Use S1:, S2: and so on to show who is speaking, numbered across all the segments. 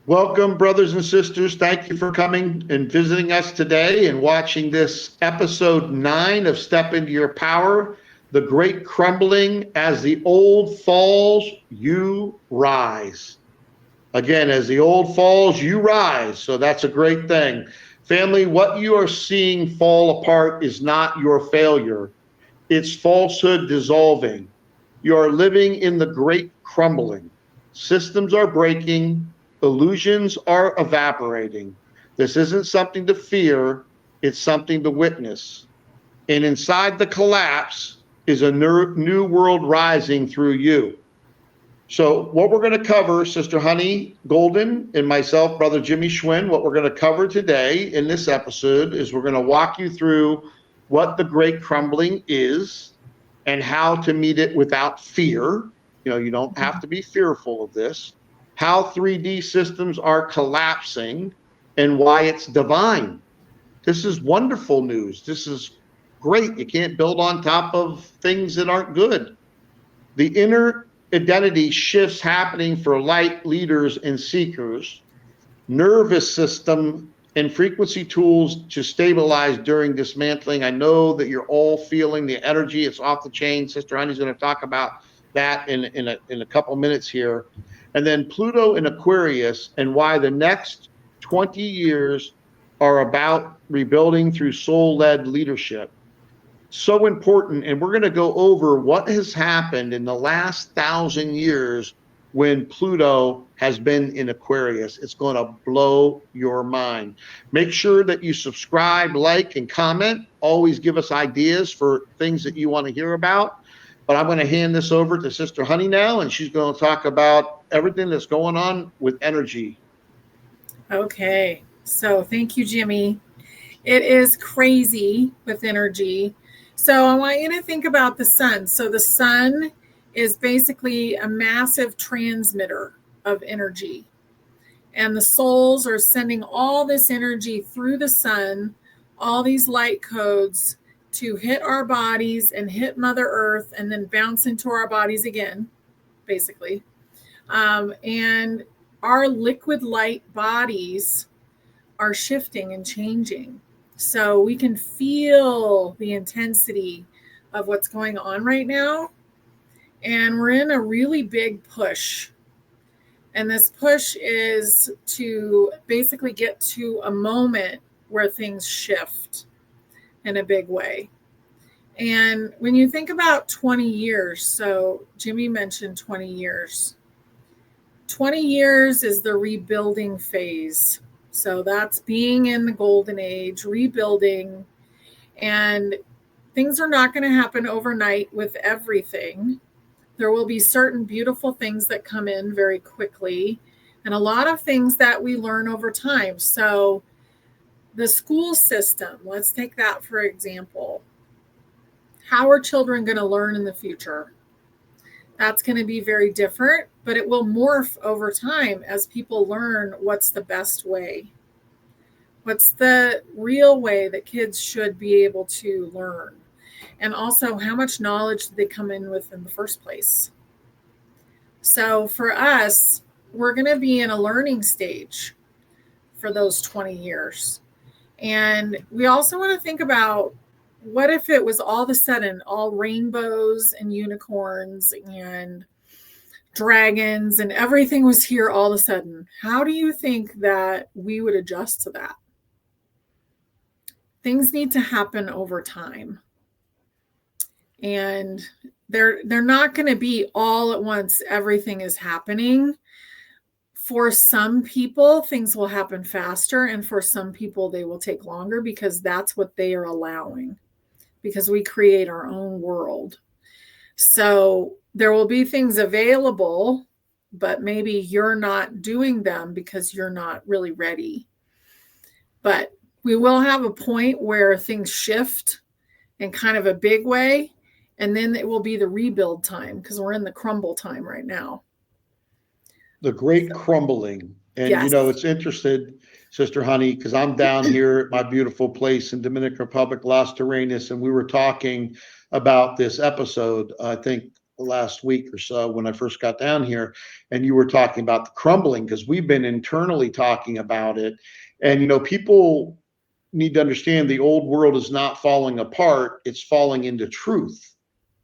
S1: Welcome, brothers and sisters. Thank you for coming and visiting us today and watching this episode 9 of Step Into Your Power, the Great Crumbling. As the old falls, you rise. Again, as the old falls, you rise. So that's a great thing. Family, what you are seeing fall apart is not your failure. It's falsehood dissolving. You are living in the great crumbling. Systems are breaking, illusions are evaporating. This isn't something to fear, it's something to witness. And inside the collapse is a new world rising through you. So, what we're going to cover, Sister Honey Golden and myself, Brother Jimmie Schwinn, what we're going to cover today in this episode is we're going to walk you through what the Great Crumbling is and how to meet it without fear. You don't have to be fearful of this. How 3D systems are collapsing and why it's divine. This is wonderful news. This is great. You can't build on top of things that aren't good. The inner identity shifts happening for light leaders and seekers, nervous system and frequency tools to stabilize during dismantling. I know that you're all feeling the energy. It's off the chain. Sister Honey's going to talk about that in a couple minutes here. And then Pluto and Aquarius and why the next 20 years are about rebuilding through soul-led leadership. So important. And we're going to go over what has happened in the last 1,000 years when Pluto has been in Aquarius. It's going to blow your mind. Make sure that you subscribe, like, and comment. Always give us ideas for things that you want to hear about. But I'm going to hand this over to Sister Honey now, and she's going to talk about everything that's going on with energy.
S2: Okay. So thank you, Jimmie. It is crazy with energy. So I want you to think about the sun. So the sun is basically a massive transmitter of energy. And the souls are sending all this energy through the sun, all these light codes to hit our bodies and hit Mother Earth and then bounce into our bodies again, basically. And our liquid light bodies are shifting and changing. So we can feel the intensity of what's going on right now. And we're in a really big push. And this push is to basically get to a moment where things shift in a big way. And when you think about 20 years, so Jimmie mentioned 20 years. 20 years is the rebuilding phase. So that's being in the golden age, rebuilding, and things are not going to happen overnight with everything. There will be certain beautiful things that come in very quickly and a lot of things that we learn over time. So the school system, let's take that for example. How are children going to learn in the future? That's going to be very different, but it will morph over time as people learn what's the best way. What's the real way that kids should be able to learn? And also, how much knowledge did they come in with in the first place? So for us, we're going to be in a learning stage for those 20 years. And we also want to think about, what if it was all of a sudden all rainbows and unicorns and dragons and everything was here all of a sudden? How do you think that we would adjust to that? Things need to happen over time. And they're not going to be all at once. Everything is happening. For some people, things will happen faster. And for some people, they will take longer because that's what they are allowing. Because we create our own world. So there will be things available, but maybe you're not doing them because you're not really ready. But we will have a point where things shift in kind of a big way, and then it will be the rebuild time because we're in the crumble time right now.
S1: The Great Crumbling. And,
S2: Yes.
S1: It's interesting, Sister Honey, because I'm down here at my beautiful place in Dominican Republic, Las Terrenas, and we were talking about this episode, I think last week or so when I first got down here, and you were talking about the crumbling, because we've been internally talking about it. And, people need to understand the old world is not falling apart, it's falling into truth.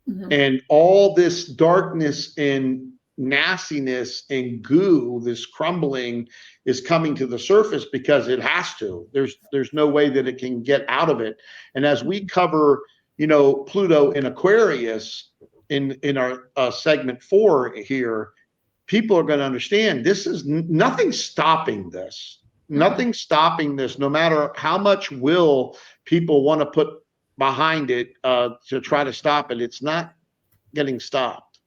S2: Mhm.
S1: And all this darkness and nastiness and goo, this crumbling, is coming to the surface because it has to. There's no way that it can get out of it. And as we cover, Pluto in Aquarius in our segment 4 here, people are going to understand this is nothing stopping this. Nothing stopping this, no matter how much will people want to put behind it to try to stop it. It's not getting stopped.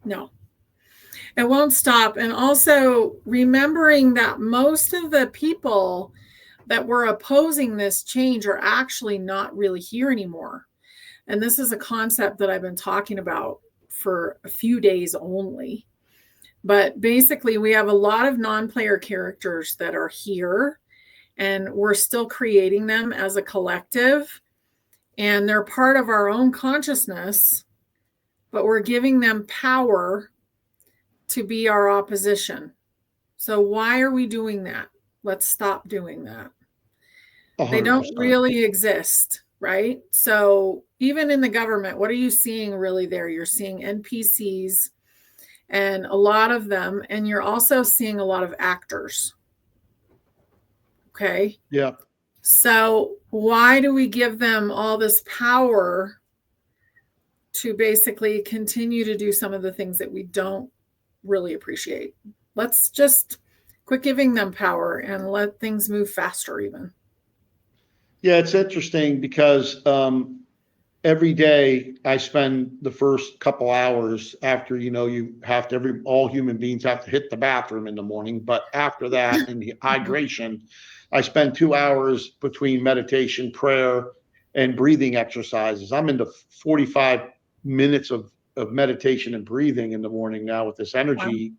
S2: No, it won't stop. And also remembering that most of the people that were opposing this change are actually not really here anymore. And this is a concept that I've been talking about for a few days only. But basically, we have a lot of non-player characters that are here, and we're still creating them as a collective. And they're part of our own consciousness, but we're giving them power to be our opposition. So why are we doing that? Let's stop doing that.
S1: 100%.
S2: They don't really exist, right? So even in the government, what are you seeing really there? You're seeing NPCs and a lot of them, and you're also seeing a lot of actors. Okay.
S1: Yeah.
S2: So why do we give them all this power to basically continue to do some of the things that we don't really appreciate? Let's just quit giving them power and let things move faster even.
S1: Yeah, it's interesting because every day I spend the first couple hours after, you have to, all human beings have to hit the bathroom in the morning. But after that, in the hydration, I spend 2 hours between meditation, prayer, and breathing exercises. I'm into 45 minutes of meditation and breathing in the morning now with this energy.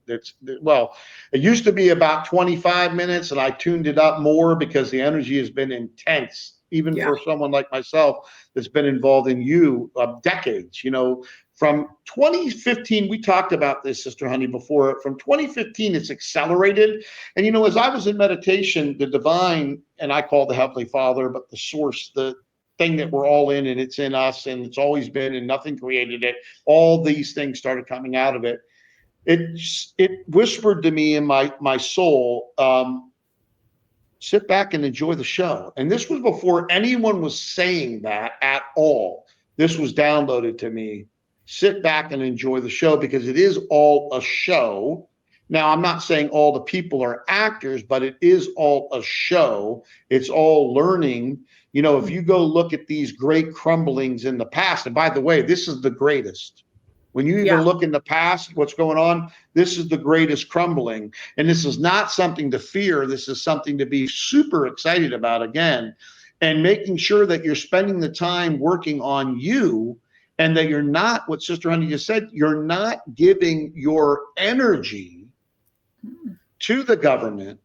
S1: Wow. It used to be about 25 minutes, and I tuned it up more because the energy has been intense, even for someone like myself that's been involved in decades. From 2015, we talked about this, Sister Honey, before. From 2015, it's accelerated. And, as I was in meditation, the divine, and I call the Heavenly Father, but the source, the thing that we're all in, and it's in us, and it's always been, and nothing created it. All these things started coming out of it. It whispered to me in my soul, sit back and enjoy the show. And this was before anyone was saying that at all. This was downloaded to me. Sit back and enjoy the show, because it is all a show. Now, I'm not saying all the people are actors, but it is all a show. It's all learning. If you go look at these great crumblings in the past, and by the way, this is the greatest. When you even look in the past, what's going on, this is the greatest crumbling. And this is not something to fear. This is something to be super excited about again. And making sure that you're spending the time working on you, and that you're not, what Sister Honey just said, you're not giving your energy to the government,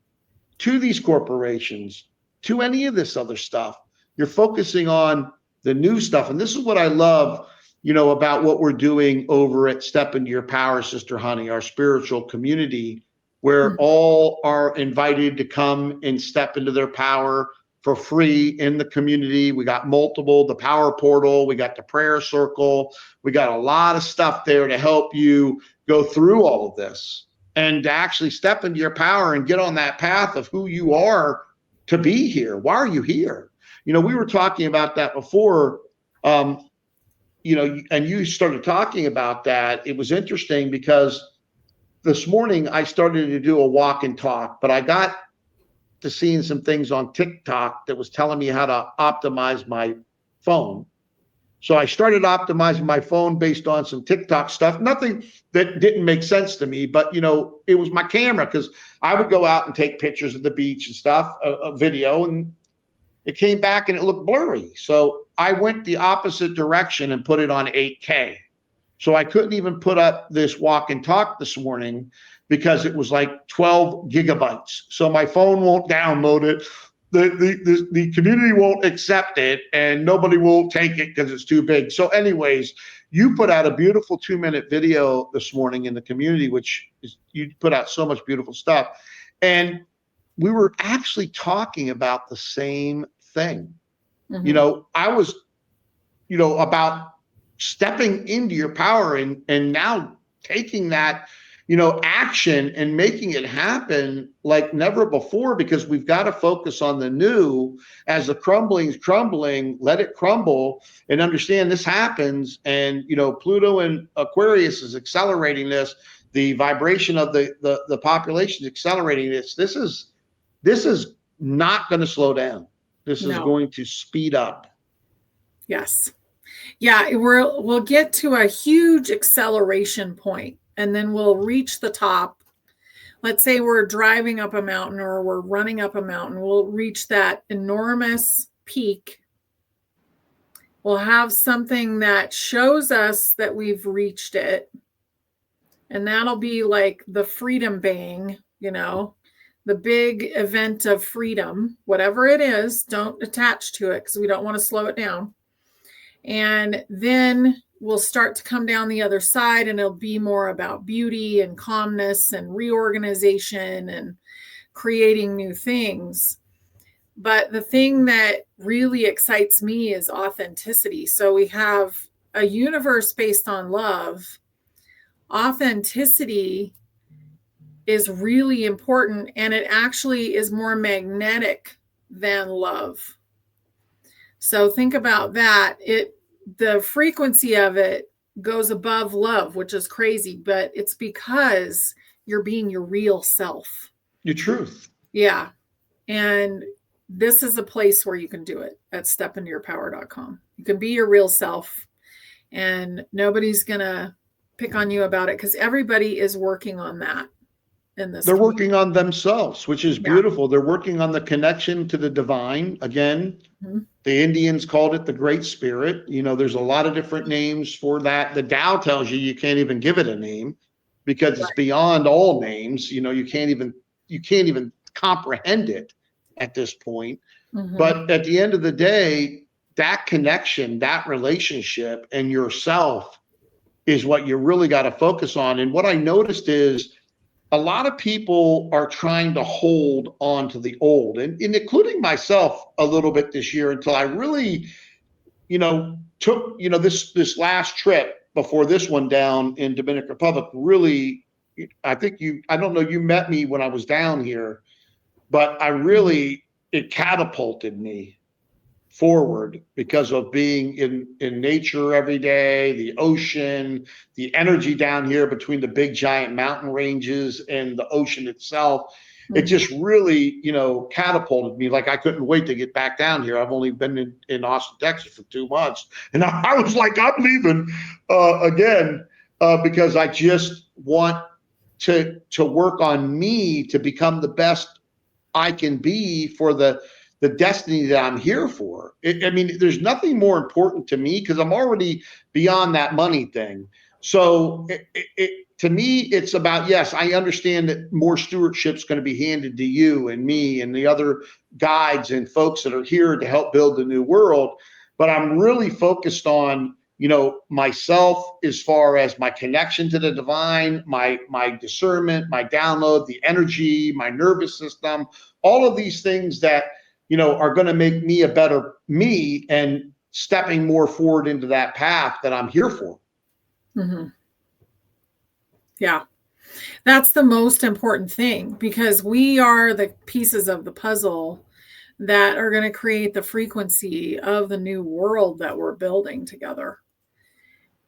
S1: to these corporations, to any of this other stuff. You're focusing on the new stuff. And this is what I love, about what we're doing over at Step Into Your Power, Sister Honey, our spiritual community, where all are invited to come and step into their power for free in the community. We got the power portal, we got the prayer circle, we got a lot of stuff there to help you go through all of this and to actually step into your power and get on that path of who you are to be here. Why are you here? We were talking about that before, and you started talking about that. It was interesting because this morning I started to do a walk and talk, but I got to seeing some things on TikTok that was telling me how to optimize my phone. So I started optimizing my phone based on some TikTok stuff, nothing that didn't make sense to me, but it was my camera, because I would go out and take pictures of the beach and stuff, a video, and it came back and it looked blurry. So I went the opposite direction and put it on 8K. So I couldn't even put up this walk and talk this morning because it was like 12 gigabytes. So my phone won't download it. The community won't accept it, and nobody will take it because it's too big. So anyways, you put out a beautiful 2-minute video this morning in the community, which is, you put out so much beautiful stuff. And we were actually talking about the same thing. I was, about stepping into your power and now taking that, action and making it happen like never before, because we've got to focus on the new. As the crumbling is crumbling, let it crumble and understand this happens. And, Pluto and Aquarius is accelerating this. The vibration of the population is accelerating this. This is not going to slow down. This is going to speed up.
S2: Yes. Yeah, we'll get to a huge acceleration point, and then we'll reach the top. Let's say we're driving up a mountain or we're running up a mountain. We'll reach that enormous peak. We'll have something that shows us that we've reached it. And that'll be like the freedom bang, the big event of freedom, whatever it is. Don't attach to it because we don't want to slow it down. And then we'll start to come down the other side, and it'll be more about beauty and calmness and reorganization and creating new things. But the thing that really excites me is authenticity. So we have a universe based on love. Authenticity is really important, and it actually is more magnetic than love. So think about that. The frequency of it goes above love, which is crazy, but it's because you're being your real self.
S1: Your truth.
S2: Yeah. And this is a place where you can do it at stepintoyourpower.com. You can be your real self, and nobody's going to pick on you about it because everybody is working on that.
S1: They're working on themselves, which is beautiful. They're working on the connection to the divine. Again, the Indians called it the Great Spirit. There's a lot of different names for that. The Tao tells you can't even give it a name because it's beyond all names. You can't even comprehend it at this point. But at the end of the day, that connection, that relationship, and yourself is what you really got to focus on. And what I noticed is a lot of people are trying to hold on to the old, and including myself a little bit this year, until I really, took, this last trip before this one down in Dominican Republic. Really, I don't know, you met me when I was down here, but it catapulted me forward because of being in nature every day, the ocean, the energy down here between the big giant mountain ranges and the ocean itself. It just really, catapulted me. Like I couldn't wait to get back down here. I've only been in Austin, Texas for 2 months. And I was like, I'm leaving again because I just want to work on me to become the best I can be for the destiny that I'm here for. There's nothing more important to me because I'm already beyond that money thing. So to me, it's about, yes, I understand that more stewardship is going to be handed to you and me and the other guides and folks that are here to help build the new world. But I'm really focused on, myself as far as my connection to the divine, my discernment, my download, the energy, my nervous system, all of these things that, are going to make me a better me and stepping more forward into that path that I'm here for.
S2: Yeah, that's the most important thing, because we are the pieces of the puzzle that are going to create the frequency of the new world that we're building together.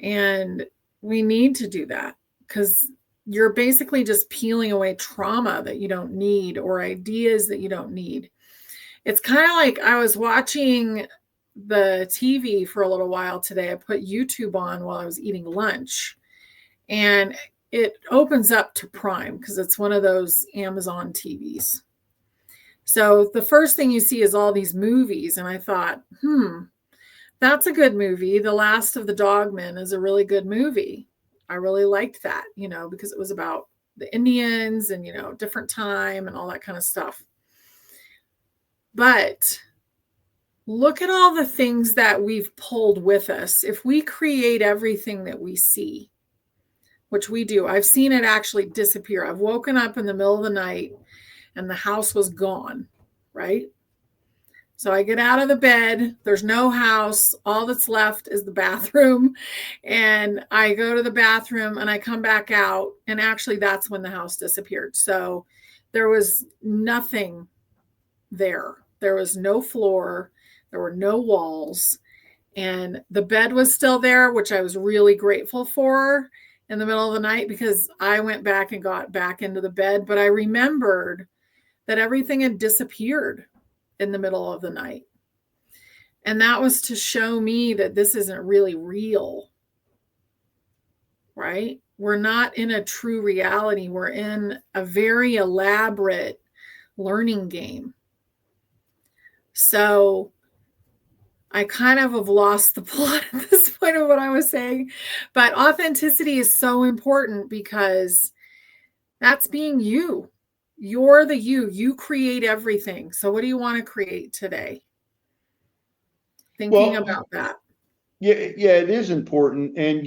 S2: And we need to do that because you're basically just peeling away trauma that you don't need or ideas that you don't need. It's kind of like I was watching the TV for a little while today. I put YouTube on while I was eating lunch, and it opens up to Prime because it's one of those Amazon TVs. So the first thing you see is all these movies. And I thought, that's a good movie. The Last of the Dogmen is a really good movie. I really liked that, because it was about the Indians and, different time and all that kind of stuff. But look at all the things that we've pulled with us. If we create everything that we see, which we do, I've seen it actually disappear. I've woken up in the middle of the night and the house was gone, right? So I get out of the bed, there's no house. All that's left is the bathroom. And I go to the bathroom and I come back out. And actually, that's when the house disappeared. So there was nothing there. There was no floor. There were no walls. And the bed was still there, which I was really grateful for in the middle of the night, because I went back and got back into the bed. But I remembered that everything had disappeared in the middle of the night. And that was to show me that this isn't really real, right? We're not in a true reality. We're in a very elaborate learning game. So I kind of have lost the plot at this point of what I was saying. But authenticity is so important, because that's being you. You're the you. You create everything. So what do you want to create today? Thinking about that.
S1: Yeah, it is important. And,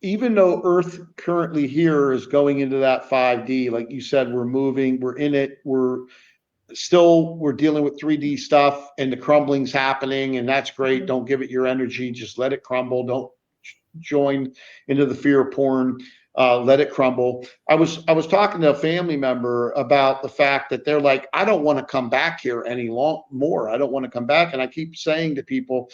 S1: even though Earth currently here is going into that 5D, like you said, we're moving, we're in it, we're dealing with 3D stuff, and the crumbling's happening, and that's great.
S2: Mm-hmm.
S1: Don't give it your energy. Just let it crumble. Don't join into the fear porn. Let it crumble. I was talking to a family member about the fact that they're like, I don't want to come back here any more. I don't want to come back. And I keep saying to people,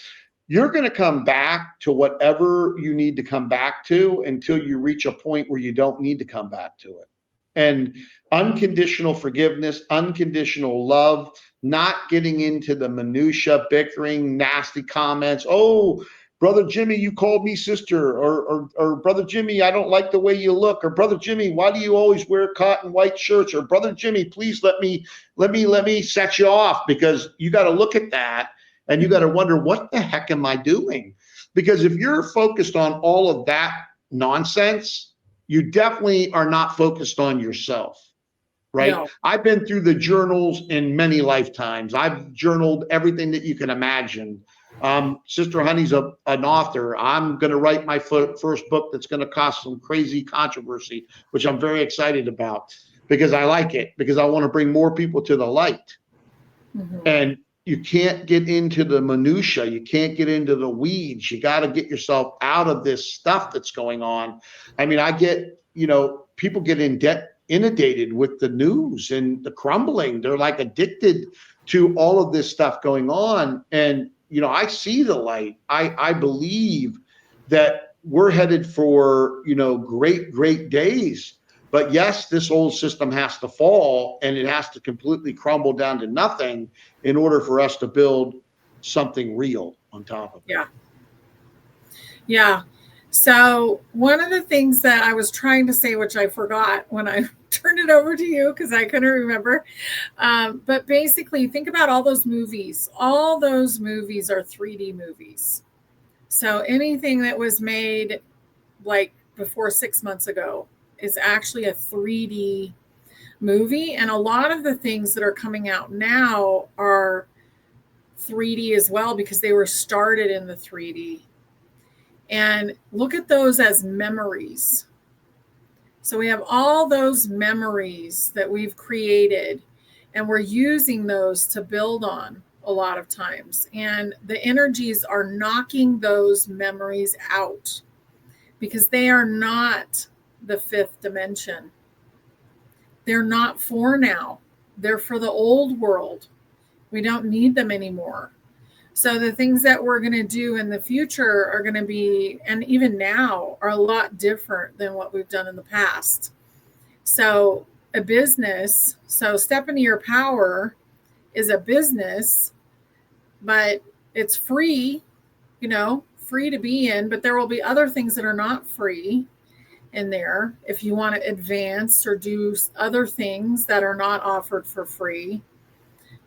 S1: you're going to come back to whatever you need to come back to until you reach a point where you don't need to come back to it. And unconditional forgiveness, unconditional love, not getting into the minutia, bickering, nasty comments. Oh, Brother Jimmie, you called me sister, or Brother Jimmie, I don't like the way you look, or Brother Jimmie, why do you always wear cotton white shirts, or Brother Jimmie, please let me set you off, because you got to look at that and you got to wonder, what the heck am I doing? Because if you're focused on all of that nonsense, you definitely are not focused on yourself, right? No. I've been through the journals in many lifetimes. I've journaled everything that you can imagine. Sister Honey's an author. I'm going to write my first book that's going to cause some crazy controversy, which I'm very excited about, because I like it, because I want to bring more people to the light. Mm-hmm. And you can't get into the minutia. You can't get into the weeds. You got to get yourself out of this stuff that's going on. I mean, I get, people get inundated with the news and the crumbling. They're like addicted to all of this stuff going on. And, I see the light. I believe that we're headed for, great, great days. But yes, this old system has to fall, and it has to completely crumble down to nothing in order for us to build something real on top of it.
S2: Yeah. Yeah. So one of the things that I was trying to say, which I forgot when I turned it over to you because I couldn't remember. But basically, think about all those movies. All those movies are 3D movies. So anything that was made like before 6 months ago is actually a 3D movie. And a lot of the things that are coming out now are 3D as well, because they were started in the 3D. And look at those as memories. So we have all those memories that we've created, and we're using those to build on a lot of times. And the energies are knocking those memories out, because they are not the fifth dimension. They're not for now. They're for the old world. We don't need them anymore. So the things that we're going to do in the future are going to be, and even now, are a lot different than what we've done in the past. So a business, so Step Into Your Power is a business, but it's free, free to be in, but there will be other things that are not free in there if you want to advance or do other things that are not offered for free.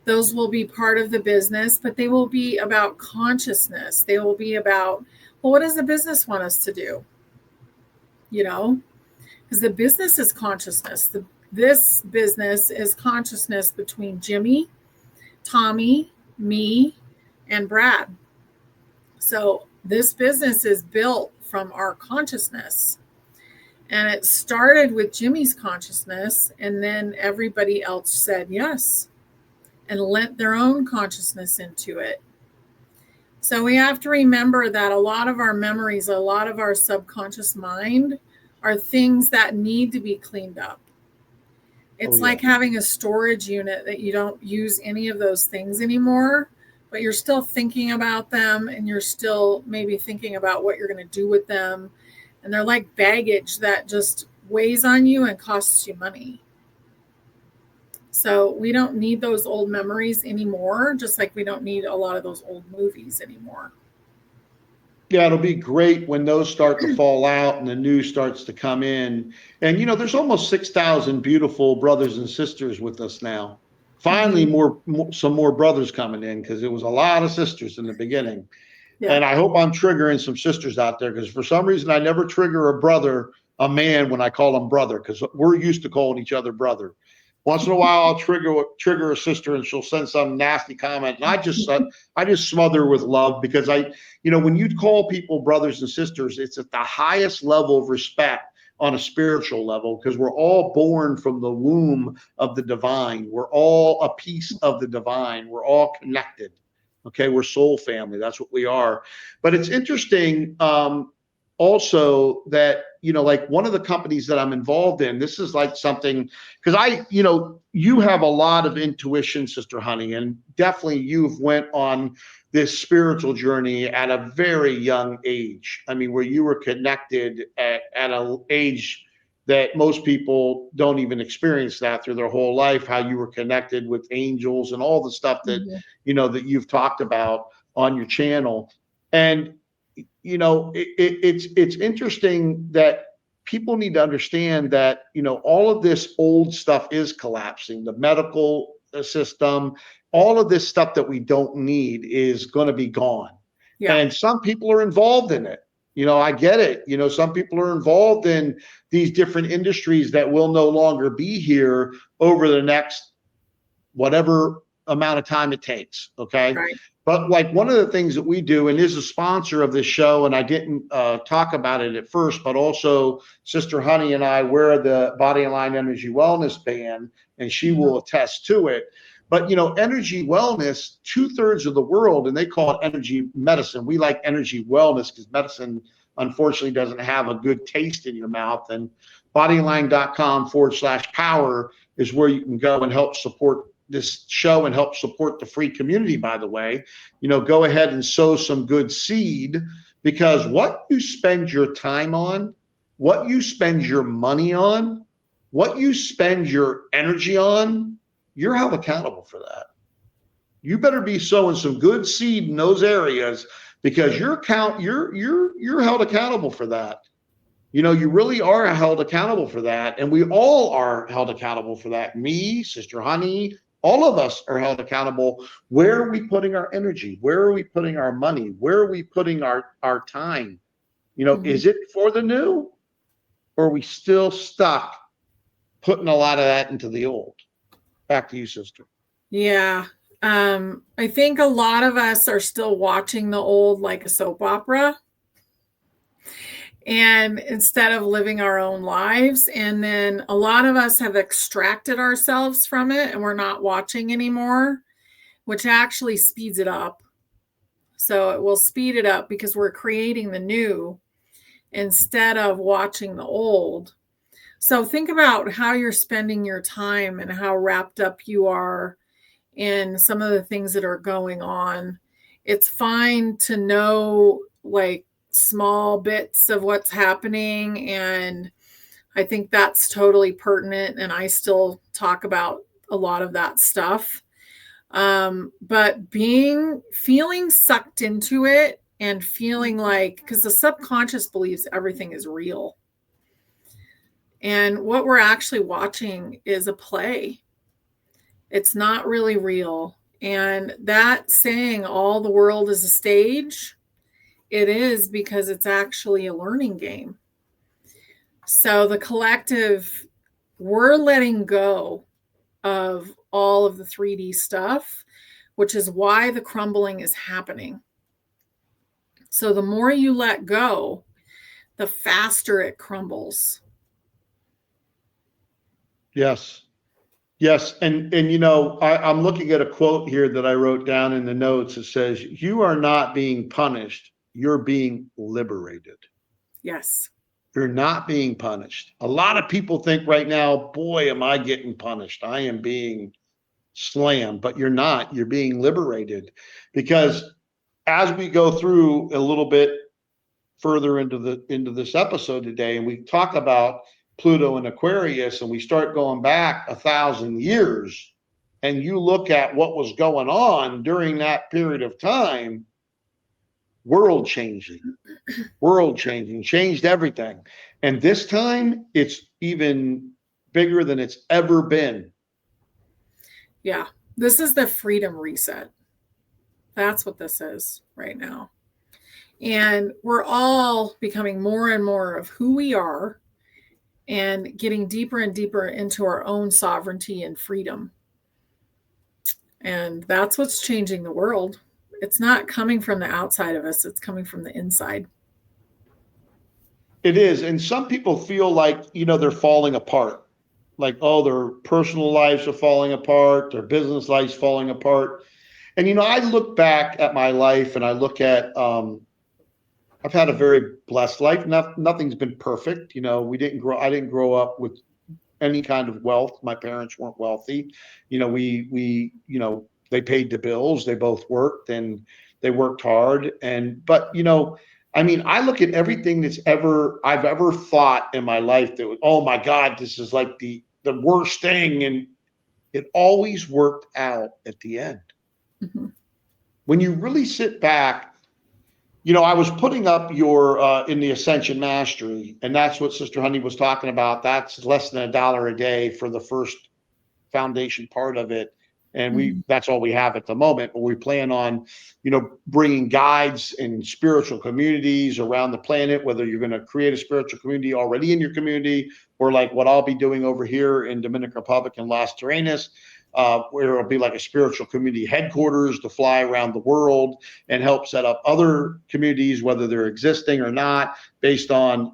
S2: Those will be part of the business, but they will be about consciousness. They will be about, well, what does the business want us to do? Because the business is consciousness. This business is consciousness between Jimmie, Tommy, me, and Brad. So this business is built from our consciousness. And it started with Jimmie's consciousness, and then everybody else said yes and lent their own consciousness into it. So we have to remember that a lot of our memories, a lot of our subconscious mind are things that need to be cleaned up. It's like having a storage unit that you don't use any of those things anymore, but you're still thinking about them, and you're still maybe thinking about what you're going to do with them. And they're like baggage that just weighs on you and costs you money. So we don't need those old memories anymore, just like we don't need a lot of those old movies anymore.
S1: Yeah, it'll be great when those start to fall out and the new starts to come in. And, you know, there's almost 6,000 beautiful brothers and sisters with us now. Finally, some more brothers coming in, because it was a lot of sisters in the beginning. Yeah. And I hope I'm triggering some sisters out there, because for some reason I never trigger a man when I call him brother, because we're used to calling each other brother. Once in a while I'll trigger a sister, and she'll send some nasty comment, and I just smother her with love, because when you call people brothers and sisters, it's at the highest level of respect on a spiritual level, because we're all born from the womb of the divine. We're all a piece of the divine. We're all connected. Okay, we're soul family. That's what we are. But it's interesting also that, like one of the companies that I'm involved in, this is like something, because you have a lot of intuition, Sister Honey, and definitely you've went on this spiritual journey at a very young age. I mean, where you were connected at an age that most people don't even experience that through their whole life, how you were connected with angels and all the stuff that, that you've talked about on your channel. And, it's interesting that people need to understand that, all of this old stuff is collapsing. The medical system, all of this stuff that we don't need is going to be gone. Yeah. And some people are involved in it. I get it. Some people are involved in these different industries that will no longer be here over the next whatever amount of time it takes. Okay. Right. But like one of the things that we do, and is a sponsor of this show, and I didn't talk about it at first, but also Sister Honey and I wear the Body Aligned Energy Wellness band, and she will attest to it. But, energy wellness, 2/3 of the world, and they call it energy medicine. We like energy wellness because medicine, unfortunately, doesn't have a good taste in your mouth. And bodyalign.com/power is where you can go and help support this show and help support the free community, by the way. Go ahead and sow some good seed, because what you spend your time on, what you spend your money on, what you spend your energy on, you're held accountable for that. You better be sowing some good seed in those areas, because you're held accountable for that. You really are held accountable for that. And we all are held accountable for that. Me, Sister Honey, all of us are held accountable. Where are we putting our energy? Where are we putting our money? Where are we putting our time? Is it for the new, or are we still stuck putting a lot of that into the old? Back to you, sister.
S2: Yeah. I think a lot of us are still watching the old like a soap opera, and instead of living our own lives. And then a lot of us have extracted ourselves from it, and we're not watching anymore, which actually speeds it up. So it will speed it up because we're creating the new instead of watching the old. So think about how you're spending your time and how wrapped up you are in some of the things that are going on. It's fine to know like small bits of what's happening, and I think that's totally pertinent, and I still talk about a lot of that stuff. But feeling sucked into it and feeling like, because the subconscious believes everything is real. And what we're actually watching is a play. It's not really real. And that saying all the world is a stage, it is, because it's actually a learning game. So the collective, we're letting go of all of the 3D stuff. which is why the crumbling is happening. So the more you let go, the faster it crumbles.
S1: Yes. Yes. And I'm looking at a quote here that I wrote down in the notes. It says, "You are not being punished. You're being liberated."
S2: Yes.
S1: You're not being punished. A lot of people think right now, boy, am I getting punished. I am being slammed, but you're not. You're being liberated, because as we go through a little bit further into this episode today, and we talk about Pluto and Aquarius, and we start going back 1,000 years, and you look at what was going on during that period of time, world changing, changed everything. And this time it's even bigger than it's ever been.
S2: Yeah. This is the freedom reset. That's what this is right now. And we're all becoming more and more of who we are and getting deeper and deeper into our own sovereignty and freedom. And that's what's changing the world. It's not coming from the outside of us, it's coming from the inside.
S1: It is. And some people feel like, they're falling apart. Like, oh, their personal lives are falling apart, their business lives falling apart. And, I look back at my life and I look at, I've had a very blessed life. Nothing's been perfect. I didn't grow up with any kind of wealth. My parents weren't wealthy. They paid the bills. They both worked and they worked hard. But I look at everything I've ever thought in my life that was, oh my God, this is like the worst thing. And it always worked out at the end.
S2: Mm-hmm.
S1: When you really sit back, I was putting up your in the Ascension Mastery, and that's what Sister Honey was talking about. That's less than $1 a day for the first foundation part of it. And that's all we have at the moment. But we plan on, bringing guides and spiritual communities around the planet, whether you're going to create a spiritual community already in your community, or like what I'll be doing over here in Dominican Republic and Las Terrenas, where it'll be like a spiritual community headquarters to fly around the world and help set up other communities, whether they're existing or not, based on,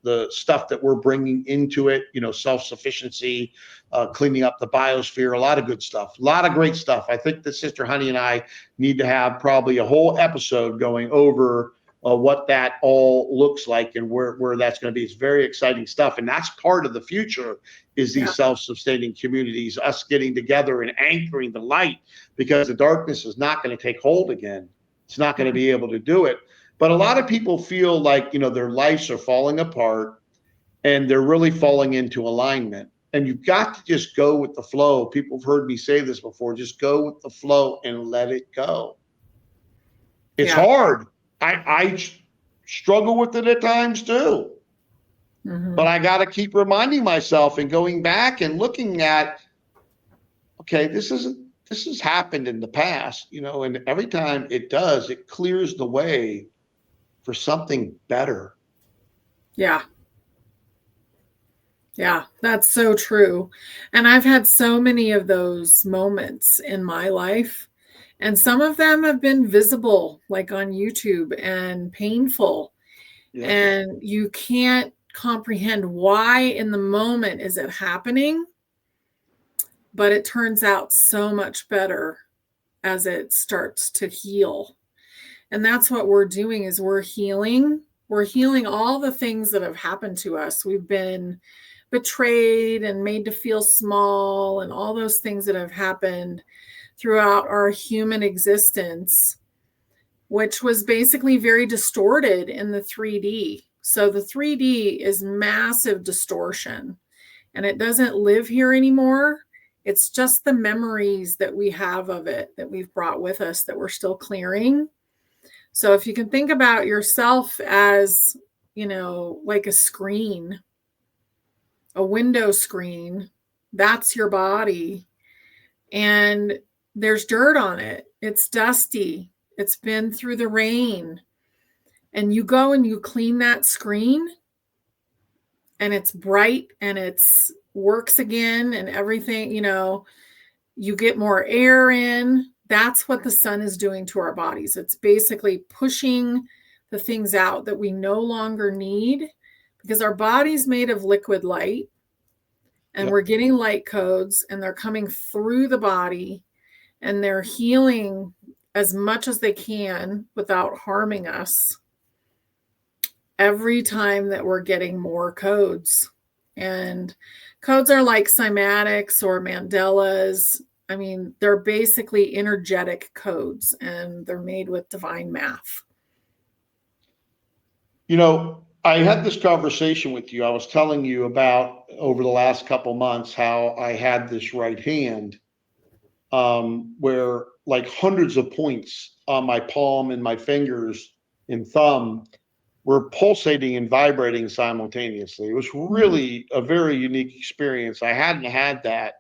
S1: the stuff that we're bringing into it, self-sufficiency, cleaning up the biosphere, a lot of good stuff, a lot of great stuff. I think that Sister Honey and I need to have probably a whole episode going over what that all looks like and where that's going to be. It's very exciting stuff. And that's part of the future, is these self-sustaining communities, us getting together and anchoring the light, because the darkness is not going to take hold again. It's not going to be able to do it. But a lot of people feel like, their lives are falling apart and they're really falling into alignment. And you've got to just go with the flow. People have heard me say this before, just go with the flow and let it go. It's hard. I struggle with it at times too. Mm-hmm. But I got to keep reminding myself and going back and looking at, okay, this has happened in the past, and every time it does, it clears the way for something better.
S2: Yeah. Yeah, that's so true. And I've had so many of those moments in my life. And some of them have been visible, like on YouTube, and painful. Yeah. And you can't comprehend why in the moment is it happening. But it turns out so much better as it starts to heal. And that's what we're doing, is we're healing. We're healing all the things that have happened to us. We've been betrayed and made to feel small, and all those things that have happened throughout our human existence, which was basically very distorted in the 3D. So the 3D is massive distortion, and it doesn't live here anymore. It's just the memories that we have of it that we've brought with us that we're still clearing. So if you can think about yourself as, like a screen, a window screen, that's your body. And there's dirt on it. It's dusty. It's been through the rain. And you go and you clean that screen, and it's bright and it's works again and everything, you get more air in, that's what the sun is doing to our bodies. It's basically pushing the things out that we no longer need, because our body's made of liquid light, and
S1: Yep.
S2: we're getting light codes, and they're coming through the body, and they're healing as much as they can without harming us every time that we're getting more codes. And codes are like cymatics or Mandelas. I mean, they're basically energetic codes, and they're made with divine math.
S1: I had this conversation with you. I was telling you about over the last couple months how I had this right hand where like hundreds of points on my palm and my fingers and thumb were pulsating and vibrating simultaneously. It was really a very unique experience. I hadn't had that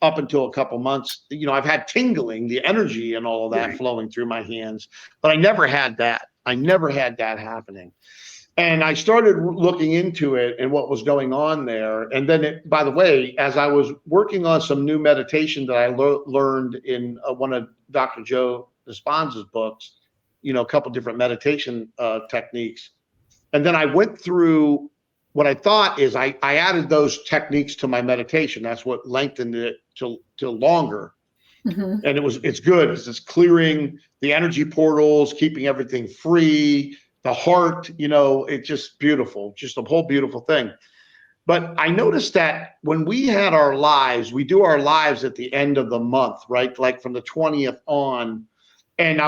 S1: up until a couple months. I've had tingling, the energy and all of that flowing through my hands, but I never had that. I never had that happening. And I started looking into it and what was going on there. And then, by the way, as I was working on some new meditation that I learned in one of Dr. Joe Dispenza's books, a couple different meditation techniques. And then I went through what I thought is I added those techniques to my meditation. That's what lengthened it to longer.
S2: Mm-hmm.
S1: And it's good. It's clearing the energy portals, keeping everything free. The heart, it's just beautiful, just a whole beautiful thing. But I noticed that when we had our lives, we do our lives at the end of the month, right? Like from the 20th on. And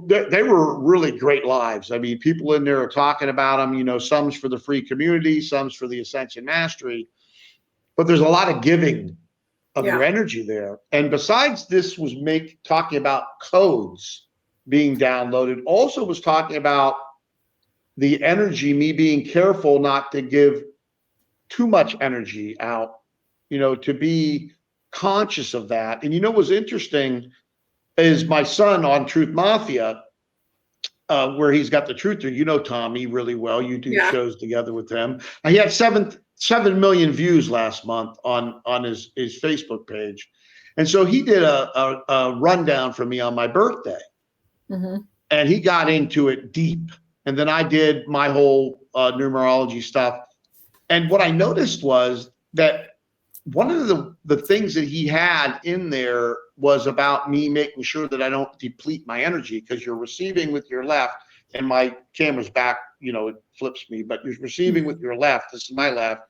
S1: they were really great lives. I mean, people in there are talking about them, some's for the free community, some's for the Ascension Mastery. But there's a lot of giving of your energy there. And besides this was talking about codes being downloaded, also was talking about the energy, me being careful not to give too much energy out, to be conscious of that. And what's interesting is my son on Truth Mafia, where he's got the truther, Tommy really well. You do shows together with him. And he had 7 million views last month on his Facebook page. And so he did a rundown for me on my birthday. Mm-hmm. And he got into it deep. And then I did my whole numerology stuff. And what I noticed was that one of the things that he had in there was about me making sure that I don't deplete my energy, because you're receiving with your left, and my camera's back, it flips me, but you're receiving with your left, this is my left,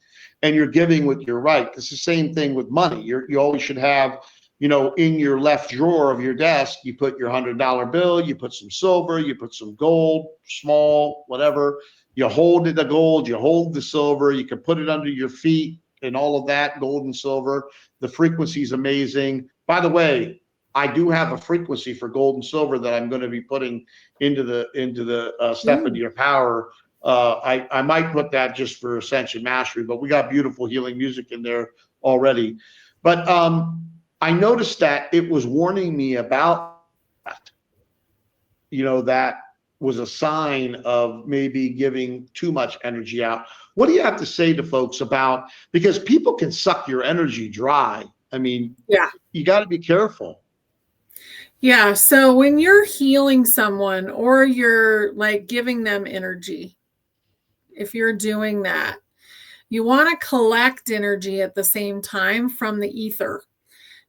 S1: and you're giving with your right. It's the same thing with money. You always should have, in your left drawer of your desk, you put your $100 bill, you put some silver, you put some gold, small, whatever. You hold the gold, you hold the silver, you can put it under your feet and all of that, gold and silver. The frequency is amazing. By the way, I do have a frequency for gold and silver that I'm going to be putting into the Step Into Your Power. I might put that just for Ascension Mastery, but we got beautiful healing music in there already. But I noticed that it was warning me about that. That was a sign of maybe giving too much energy out. What do you have to say to folks about, because people can suck your energy dry? I mean, you got to be careful.
S2: Yeah. So when you're healing someone or you're like giving them energy, if you're doing that, you want to collect energy at the same time from the ether.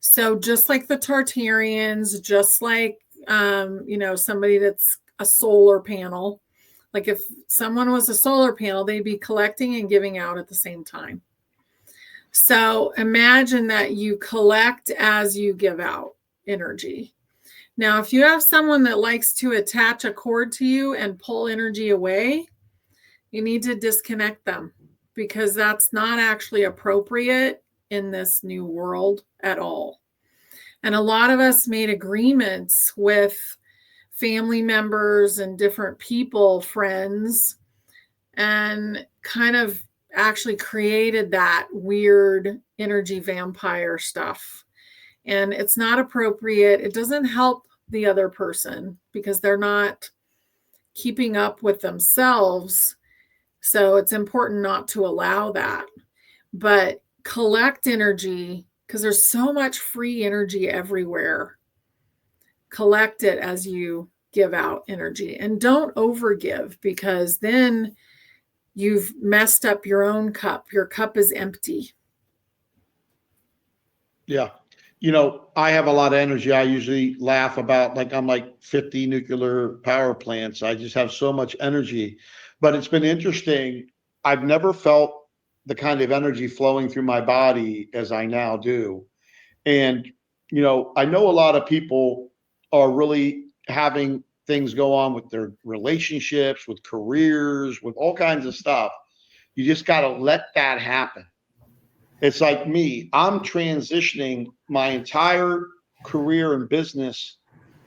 S2: So just like the Tartarians, just like, somebody that's a solar panel, like if someone was a solar panel, they'd be collecting and giving out at the same time. So imagine that you collect as you give out energy. Now, if you have someone that likes to attach a cord to you and pull energy away, you need to disconnect them, because that's not actually appropriate in this new world at all. And a lot of us made agreements with family members and different people, friends, and kind of actually created that weird energy vampire stuff. And it's not appropriate. It doesn't help the other person because they're not keeping up with themselves. So it's important not to allow that. But collect energy, because there's so much free energy everywhere. collect it as you give out energy. And don't overgive, because then you've messed up your own cup. Your cup is empty.
S1: Yeah. You know, I have a lot of energy. I usually laugh about, like, I'm like 50 nuclear power plants. I just have so much energy. But it's been interesting. I've never felt the kind of energy flowing through my body as I now do. And, you know, I know a lot of people are really having things go on with their relationships, with careers, with all kinds of stuff. You just got to let that happen. It's like me, I'm transitioning my entire career and business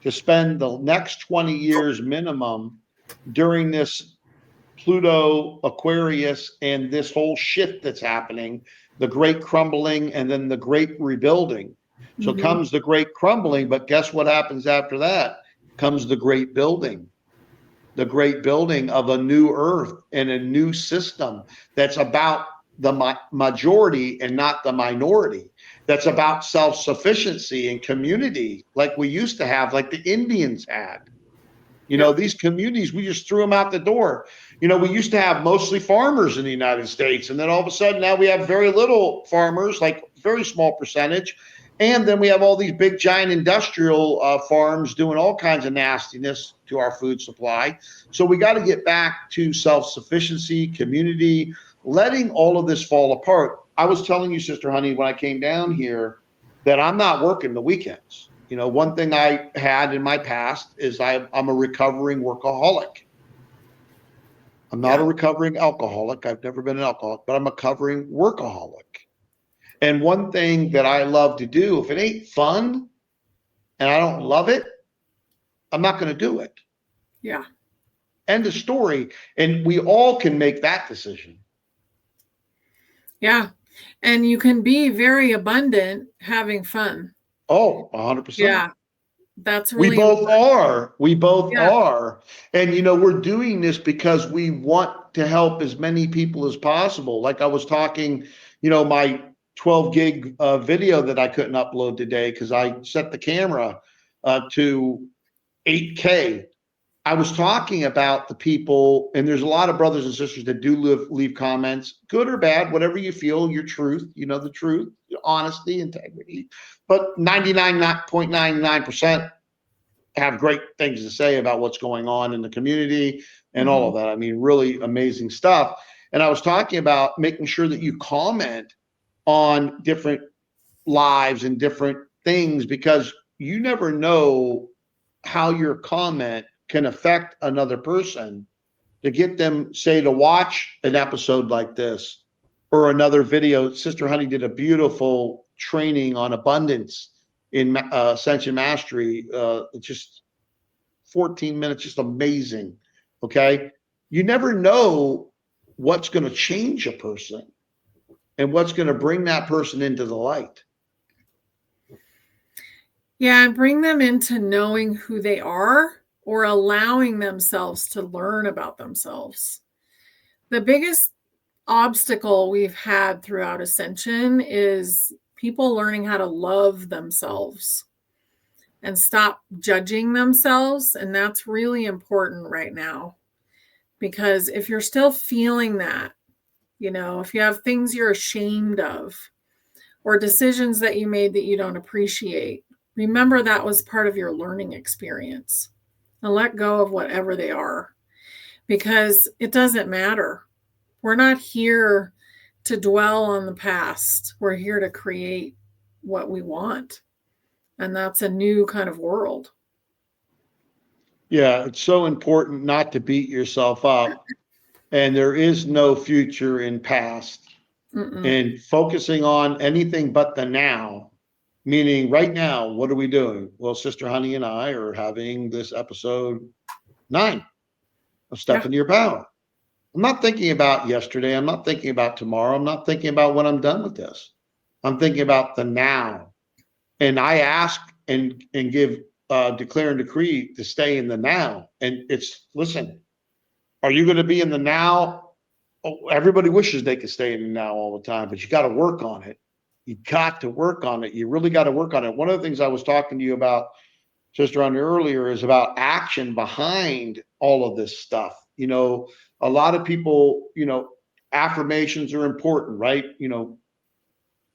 S1: to spend the next 20 years minimum during this Pluto, Aquarius, and this whole shift that's happening, the great crumbling and then the great rebuilding. So comes the great crumbling, but guess what happens after that? Comes the great building, the great building of a new earth and a new system that's about the majority and not the minority. That's about self-sufficiency and community, like we used to have, like the Indians had. You know, these communities, we just threw them out the door. You know, we used to have mostly farmers in the United States, and then all of a sudden now we have very little farmers, like very small percentage. And then we have all these big giant industrial farms doing all kinds of nastiness to our food supply. So we got to get back to self-sufficiency, community, letting all of this fall apart. I was telling you, Sister Honey, when I came down here, that I'm not working the weekends. You know, one thing I had in my past is I'm a recovering workaholic. I'm not a recovering alcoholic. I've never been an alcoholic, but I'm a recovering workaholic. And one thing that I love to do, if it ain't fun and I don't love it, I'm not going to do it.
S2: Yeah.
S1: End of story. And we all can make that decision.
S2: Yeah. And you can be very abundant having fun.
S1: Oh, 100%.
S2: Yeah. That's really
S1: we both
S2: important.
S1: are. We both are. And, you know, we're doing this because we want to help as many people as possible. Like I was talking, you know, my 12 gig video that I couldn't upload today because I set the camera to 8K. I was talking about the people, and there's a lot of brothers and sisters that do leave comments, good or bad, whatever you feel, your truth, you know, the truth, honesty, integrity. But 99.99% have great things to say about what's going on in the community and all of that. I mean, really amazing stuff. And I was talking about making sure that you comment on different lives and different things, because you never know how your comment can affect another person to get them, say, to watch an episode like this or another video. Sister Honey did a beautiful training on abundance in Ascension Mastery, just 14 minutes, just amazing. Okay. You never know what's going to change a person and what's going to bring that person into the light.
S2: Yeah, and bring them into knowing who they are or allowing themselves to learn about themselves. The biggest obstacle we've had throughout Ascension is people learning how to love themselves and stop judging themselves. And that's really important right now, because if you're still feeling that, you know, if you have things you're ashamed of or decisions that you made that you don't appreciate, remember that was part of your learning experience, and let go of whatever they are, because it doesn't matter. We're not here to dwell on the past. We're here to create what we want. And that's a new kind of world.
S1: Yeah, it's so important not to beat yourself up. And there is no future in past. And focusing on anything but the now, meaning right now, what are we doing? Well, Sister Honey and I are having this episode 9 of Step Into Your Power. I'm not thinking about yesterday. I'm not thinking about tomorrow. I'm not thinking about when I'm done with this. I'm thinking about the now. And I ask and give, declare and decree to stay in the now. And it's, listen, are you going to be in the now? Oh, everybody wishes they could stay in the now all the time, but you got to work on it. You got to work on it. You really got to work on it. One of the things I was talking to you about, Sister on earlier, is about action behind all of this stuff. A lot of people, affirmations are important, right?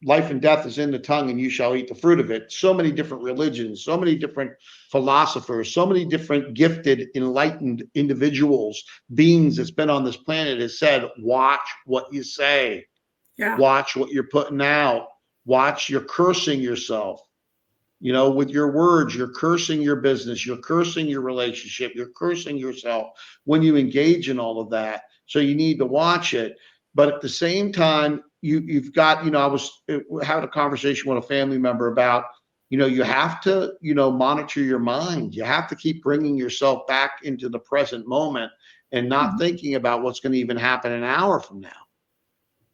S1: Life and death is in the tongue and you shall eat the fruit of it. So many different religions, so many different philosophers, so many different gifted, enlightened individuals, beings that's been on this planet has said, watch what you say.
S2: Yeah.
S1: Watch what you're putting out. Watch, you're cursing yourself. With your words, you're cursing your business, you're cursing your relationship, you're cursing yourself when you engage in all of that. So you need to watch it. But at the same time, you've got, I was having a conversation with a family member about, you have to, monitor your mind. You have to keep bringing yourself back into the present moment and not thinking about what's going to even happen an hour from now.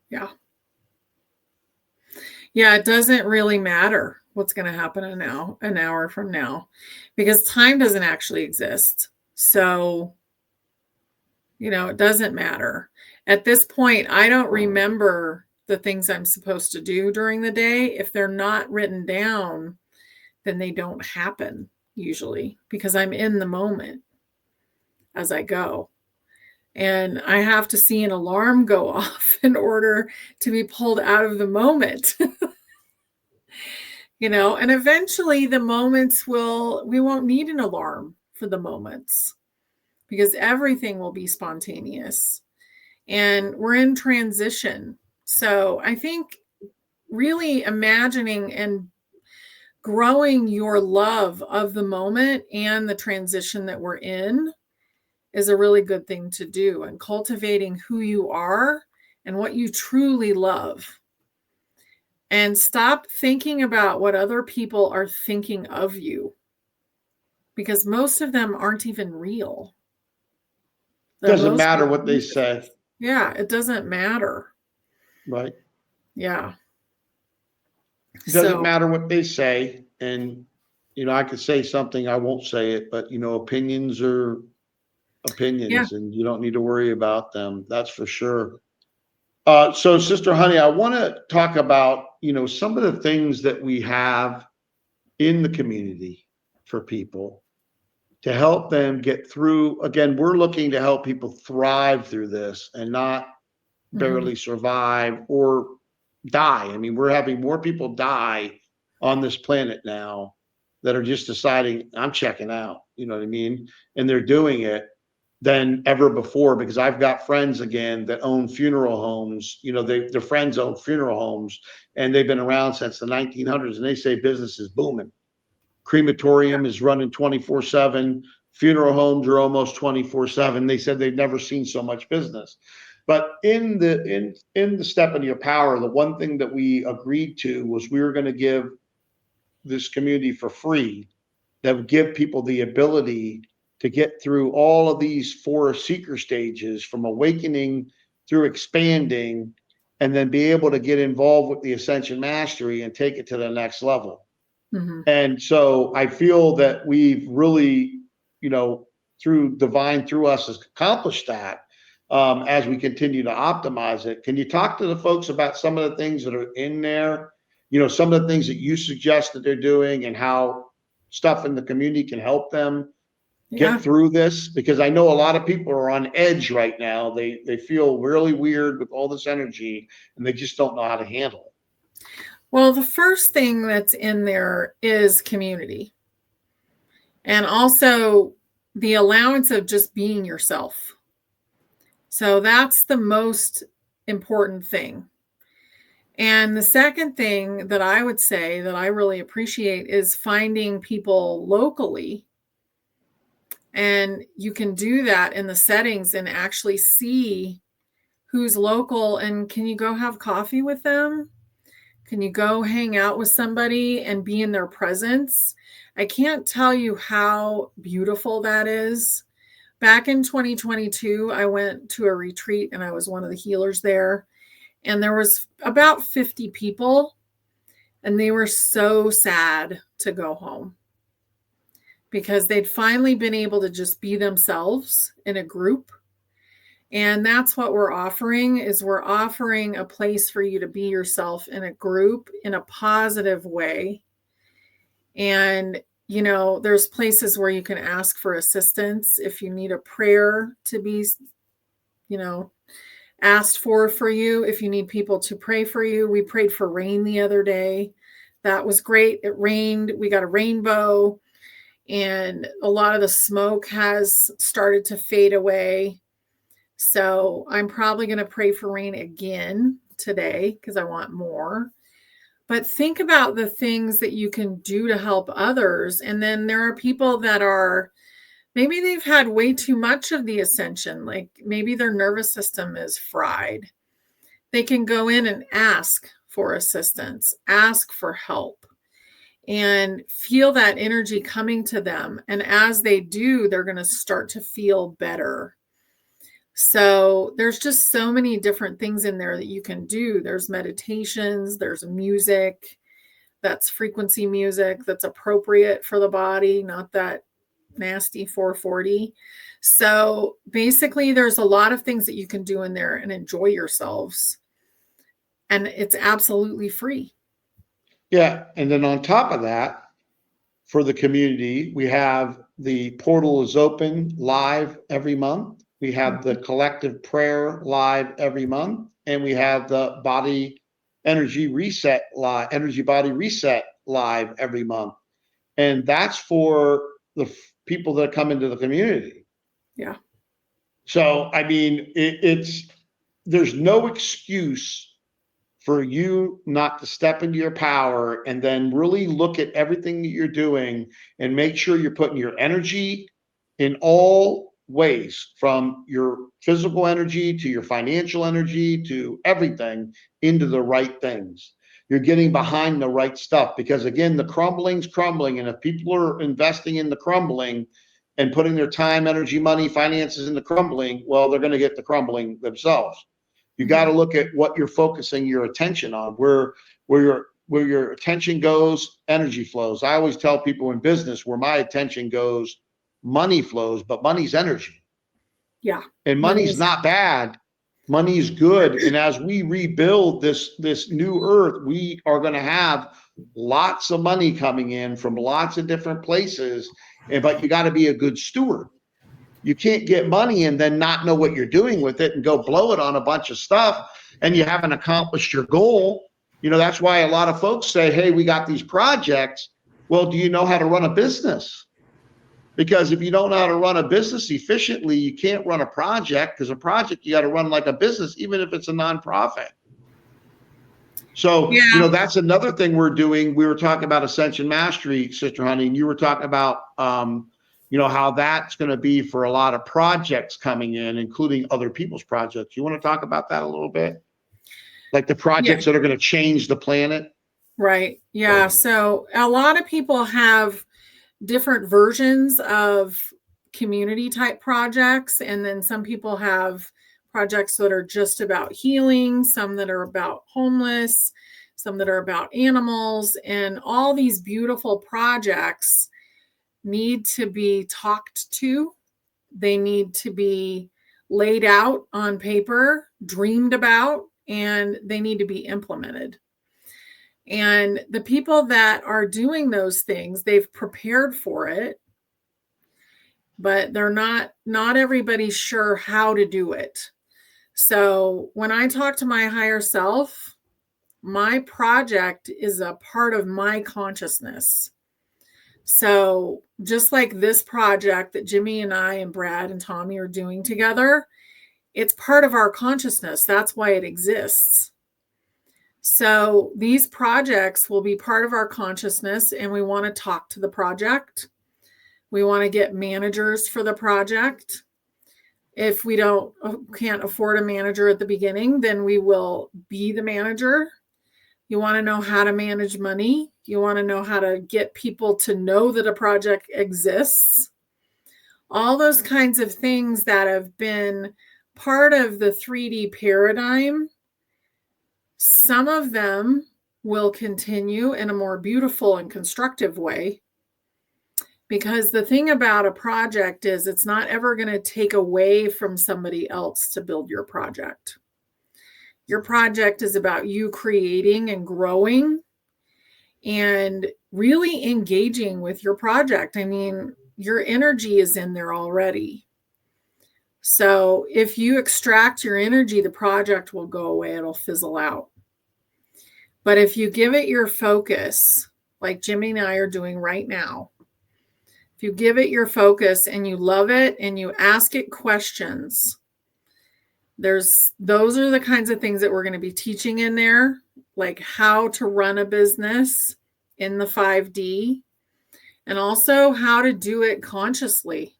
S2: Yeah. Yeah, it doesn't really matter what's going to happen an hour from now, because time doesn't actually exist. So, it doesn't matter. At this point, I don't remember the things I'm supposed to do during the day. If they're not written down, then they don't happen usually, because I'm in the moment as I go. And I have to see an alarm go off in order to be pulled out of the moment. And eventually the moments we won't need an alarm for the moments, because everything will be spontaneous and we're in transition. So I think really imagining and growing your love of the moment and the transition that we're in is a really good thing to do, and cultivating who you are and what you truly love. And stop thinking about what other people are thinking of you, because most of them aren't even real.
S1: Doesn't matter what they say.
S2: Yeah, it doesn't matter.
S1: Right.
S2: Yeah.
S1: It doesn't matter what they say. And, I could say something, I won't say it, but, opinions are opinions, and you don't need to worry about them. That's for sure. So Sister Honey, I want to talk about, some of the things that we have in the community for people to help them get through. Again, we're looking to help people thrive through this and not barely survive or die. I mean, we're having more people die on this planet now that are just deciding, I'm checking out, you know what I mean? And they're doing it than ever before, because I've got friends again that own funeral homes. Their friends own funeral homes, and they've been around since the 1900s, and they say business is booming. Crematorium is running 24/7. Funeral homes are almost 24/7. They said they've never seen so much business. But in the Step Into Your Power, the one thing that we agreed to was we were going to give this community for free, that would give people the ability to get through all of these 4 seeker stages, from awakening through expanding, and then be able to get involved with the Ascension Mastery and take it to the next level. And so I feel that we've really, through divine, through us, has accomplished that. As we continue to optimize it. Can you talk to the folks about some of the things that are in there? Some of the things that you suggest that they're doing, and how stuff in the community can help them get through this? Because I know a lot of people are on edge right now. They feel really weird with all this energy, and they just don't know how to handle it.
S2: Well, the first thing that's in there is community, and also the allowance of just being yourself. So that's the most important thing. And the second thing that I would say that I really appreciate is finding people locally. And you can do that in the settings and actually see who's local, and can you go have coffee with them? Can you go hang out with somebody and be in their presence? I can't tell you how beautiful that is. Back in 2022, I went to a retreat and I was one of the healers there. And there was about 50 people, and they were so sad to go home, because they'd finally been able to just be themselves in a group. And that's what we're offering, is we're offering a place for you to be yourself in a group in a positive way. And there's places where you can ask for assistance if you need a prayer to be, asked for you, if you need people to pray for you. We prayed for rain the other day. That was great. It rained. We got a rainbow, and a lot of the smoke has started to fade away. So I'm probably going to pray for rain again today because I want more. But think about the things that you can do to help others. And then there are people that are, maybe they've had way too much of the ascension, like maybe their nervous system is fried. They can go in and ask for assistance, ask for help, and feel that energy coming to them. And as they do, they're going to start to feel better. So there's just so many different things in there that you can do. There's meditations, there's music, that's frequency music that's appropriate for the body, not that nasty 440. So basically there's a lot of things that you can do in there and enjoy yourselves. And it's absolutely free.
S1: Yeah. And then on top of that, for the community, we have the portal is open live every month. We have the collective prayer live every month. And we have the body energy reset live, energy body reset live every month. And that's for the people that come into the community.
S2: Yeah.
S1: So, I mean, there's no excuse for you not to step into your power and then really look at everything that you're doing and make sure you're putting your energy in all ways, from your physical energy to your financial energy to everything, into the right things. You're getting behind the right stuff, because again, the crumbling's crumbling. And if people are investing in the crumbling and putting their time, energy, money, finances in the crumbling, well, they're going to get the crumbling themselves. You got to look at what you're focusing your attention on. Where your attention goes, energy flows. I always tell people in business, where my attention goes, money flows, but money's energy.
S2: Yeah.
S1: And money's not bad. Money is good. And as we rebuild this new earth, we are going to have lots of money coming in from lots of different places. But you got to be a good steward. You can't get money and then not know what you're doing with it and go blow it on a bunch of stuff, and you haven't accomplished your goal. That's why a lot of folks say, hey, we got these projects. Well, do you know how to run a business? Because if you don't know how to run a business efficiently, you can't run a project, because a project you got to run like a business, even if it's a nonprofit. So, that's another thing we're doing. We were talking about Ascension Mastery, Sister Honey, and you were talking about how that's going to be for a lot of projects coming in, including other people's projects. You want to talk about that a little bit? Like the projects that are going to change the planet?
S2: Right. Yeah. So a lot of people have different versions of community type projects. And then some people have projects that are just about healing, some that are about homeless, some that are about animals. And all these beautiful projects need to be talked to. They need to be laid out on paper, dreamed about, and they need to be implemented. And the people that are doing those things, they've prepared for it, but they're not everybody's sure how to do it. So when I talk to my higher self, my project is a part of my consciousness. So just like this project that Jimmie and I and Brad and Tommy are doing together, it's part of our consciousness. That's why it exists. So these projects will be part of our consciousness, and we want to talk to the project. We want to get managers for the project. If we can't afford a manager at the beginning, then we will be the manager. You want to know how to manage money. You want to know how to get people to know that a project exists. All those kinds of things that have been part of the 3D paradigm, some of them will continue in a more beautiful and constructive way. Because the thing about a project is it's not ever going to take away from somebody else to build your project. Your project is about you creating and growing. and really engaging with your project. I mean, your energy is in there already. So if you extract your energy, the project will go away, it'll fizzle out. But if you give it your focus, like Jimmie and I are doing right now, if you give it your focus and you love it and you ask it questions, those are the kinds of things that we're going to be teaching in there, like how to run a business in the 5D, and also how to do it consciously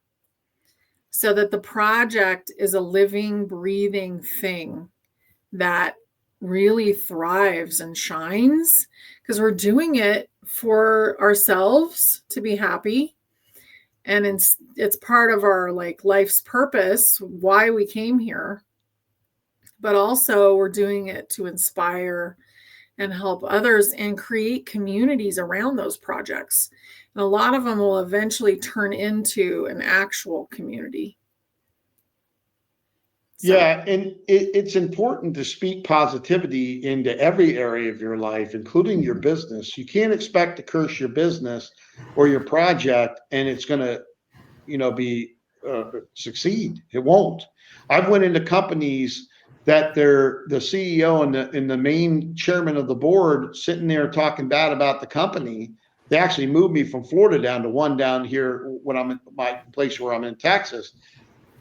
S2: so that the project is a living, breathing thing that really thrives and shines, because we're doing it for ourselves to be happy. And it's part of our like life's purpose, why we came here. But also we're doing it to inspire and help others and create communities around those projects. And a lot of them will eventually turn into an actual community.
S1: So. Yeah, and it's important to speak positivity into every area of your life, including your business. You can't expect to curse your business or your project and it's going to, be succeed. It won't. I've went into companies that the CEO and the main chairman of the board sitting there talking bad about the company. They actually moved me from Florida down to one down here when I'm in my place where I'm in Texas.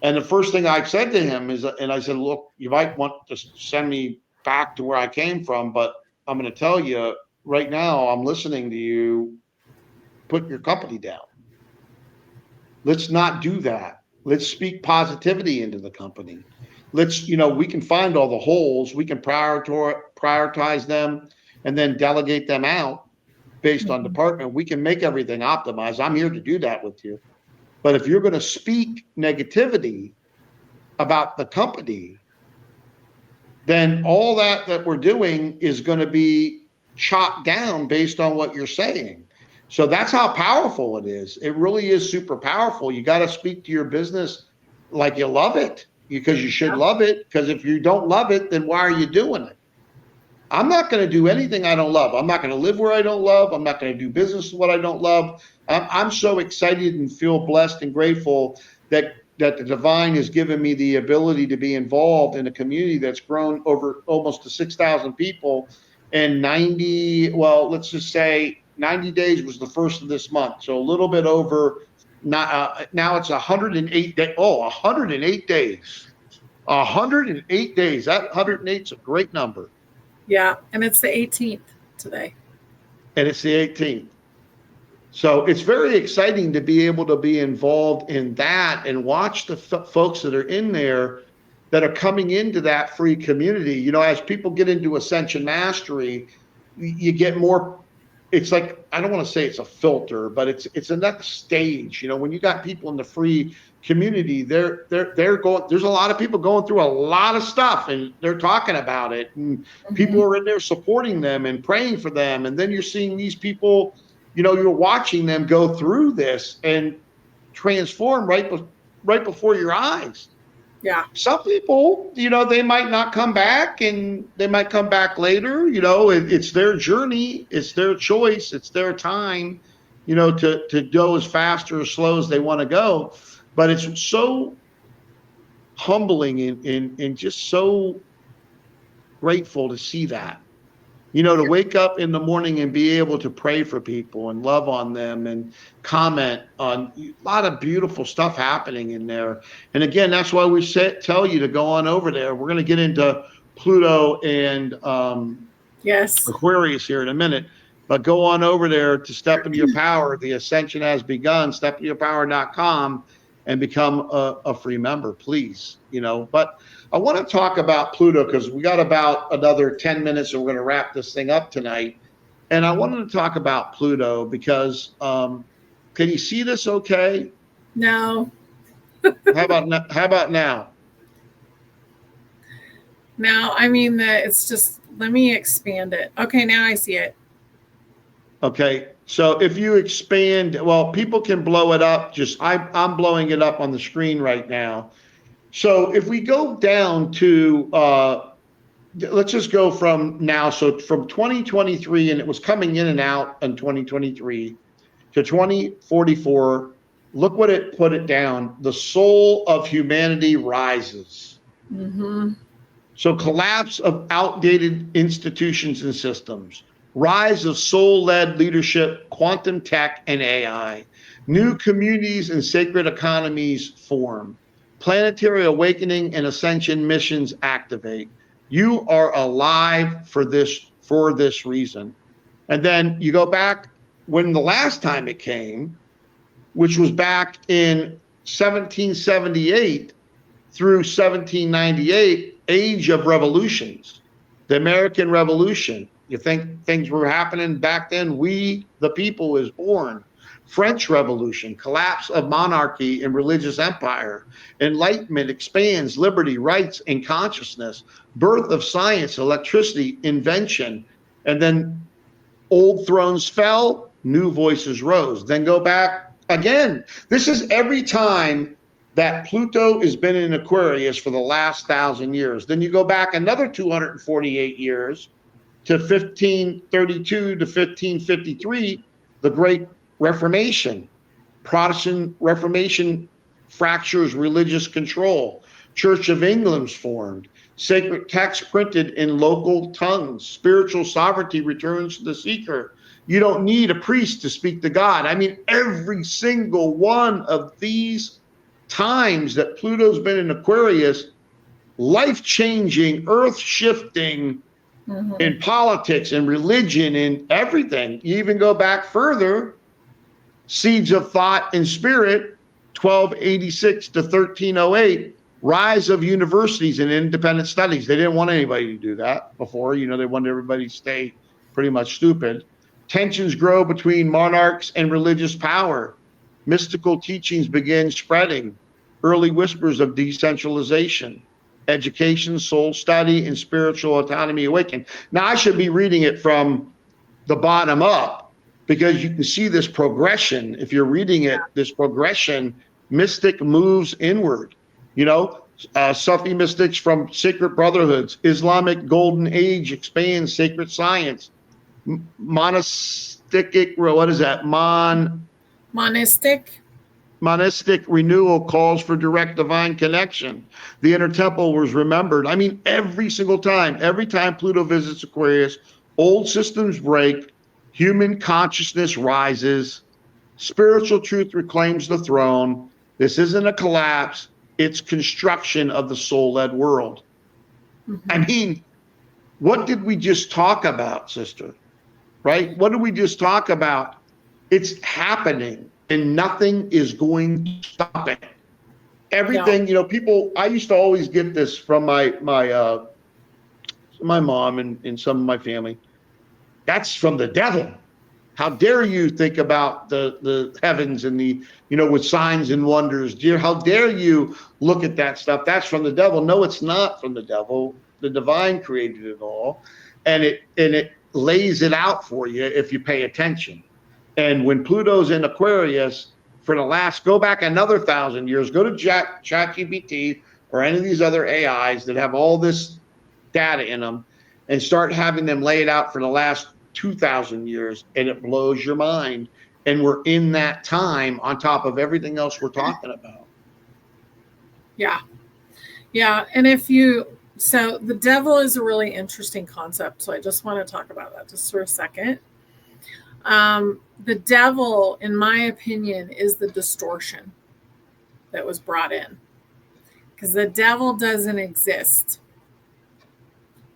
S1: And the first thing I said to him is, and I said, look, you might want to send me back to where I came from, but I'm going to tell you right now, I'm listening to you. Put your company down. Let's not do that. Let's speak positivity into the company. Let's, we can find all the holes. We can prioritize them and then delegate them out based on department. We can make everything optimized. I'm here to do that with you. But if you're going to speak negativity about the company, then all that we're doing is going to be chopped down based on what you're saying. So that's how powerful it is. It really is super powerful. You got to speak to your business like you love it, because you should love it. Because if you don't love it, then why are you doing it? I'm not going to do anything I don't love. I'm not going to live where I don't love. I'm not going to do business with what I don't love. I'm so excited and feel blessed and grateful that the divine has given me the ability to be involved in a community that's grown over almost to 6,000 people. And 90 days was the first of this month. So a little bit over, now it's 108 days. 108 days. 108 days. That 108 is a great number.
S2: Yeah, and it's the 18th today.
S1: And it's the 18th. So it's very exciting to be able to be involved in that and watch the folks that are in there that are coming into that free community. As people get into Ascension Mastery, you get more. It's like, I don't want to say it's a filter, but it's a next stage. When you got people in the free community, they're going. There's a lot of people going through a lot of stuff, and they're talking about it, and people are in there supporting them and praying for them. And then you're seeing these people, you're watching them go through this and transform right before your eyes.
S2: Yeah.
S1: Some people, they might not come back, and they might come back later. It's their journey, it's their choice, it's their time, to go as fast or as slow as they want to go. But it's so humbling and just so grateful to see that. To wake up in the morning and be able to pray for people and love on them and comment on a lot of beautiful stuff happening in there. And again, that's why we tell you to go on over there. We're going to get into Pluto and Aquarius here in a minute, but go on over there to Step Into Your Power. The Ascension has begun, stepintoyourpower.com, and become a free member, please. But I want to talk about Pluto because we got about another 10 minutes and we're going to wrap this thing up tonight. And I wanted to talk about Pluto because can you see this okay?
S2: No.
S1: How about now?
S2: Now, I mean, it's just, let me expand it. Okay, now I see it.
S1: Okay, so if you expand, well, people can blow it up. I'm blowing it up on the screen right now. So if we go down to let's just go from now. So from 2023, and it was coming in and out in 2023 to 2044. Look what it put it down. The soul of humanity rises.
S2: Mm-hmm.
S1: So collapse of outdated institutions and systems, rise of soul-led leadership, quantum tech, and AI. New communities and sacred economies form. Planetary awakening and ascension missions activate. You are alive for this reason. And then you go back when the last time it came, which was back in 1778 through 1798, age of revolutions, the American Revolution. You think things were happening back then? We, the people, is born. French Revolution, collapse of monarchy and religious empire. Enlightenment expands liberty, rights, and consciousness. Birth of science, electricity, invention. And then old thrones fell, new voices rose. Then go back again. This is every time that Pluto has been in Aquarius for the last 1,000 years. Then you go back another 248 years to 1532 to 1553, the Great Reformation. Protestant Reformation fractures religious control. Church of England's formed. Sacred texts printed in local tongues. Spiritual sovereignty returns to the seeker. You don't need a priest to speak to God. I mean, every single one of these times that Pluto's been in Aquarius, life-changing, earth-shifting in politics and religion and everything. You even go back further, Seeds of Thought and Spirit, 1286 to 1308, rise of universities and independent studies. They didn't want anybody to do that before. They wanted everybody to stay pretty much stupid. Tensions grow between monarchs and religious power. Mystical teachings begin spreading. Early whispers of decentralization. Education, soul study, and spiritual autonomy awaken. Now, I should be reading it from the bottom up, because you can see this progression. If you're reading it, this progression, mystic moves inward. Sufi mystics from sacred brotherhoods, Islamic golden age expands sacred science, monistic, what is that? Monistic renewal calls for direct divine connection. The inner temple was remembered. I mean, every single time, every time Pluto visits Aquarius, old systems break, human consciousness rises, spiritual truth reclaims the throne. This isn't a collapse, it's construction of the soul-led world.
S2: Mm-hmm.
S1: I mean, what did we just talk about, sister? Right? What did we just talk about? It's happening, and nothing is going to stop it. Everything, people, I used to always get this from my mom and some of my family. That's from the devil. How dare you think about the heavens and with signs and wonders? How dare you look at that stuff? That's from the devil. No, it's not from the devil. The divine created it all, and it lays it out for you if you pay attention. And when Pluto's in Aquarius for the last, go back another 1,000 years, go to ChatGPT or any of these other AIs that have all this data in them, and start having them lay it out for the last 2,000 years, and it blows your mind. And we're in that time on top of everything else we're talking about.
S2: Yeah. And so the devil is a really interesting concept. So I just want to talk about that just for a second. The devil, in my opinion, is the distortion that was brought in, because the devil doesn't exist.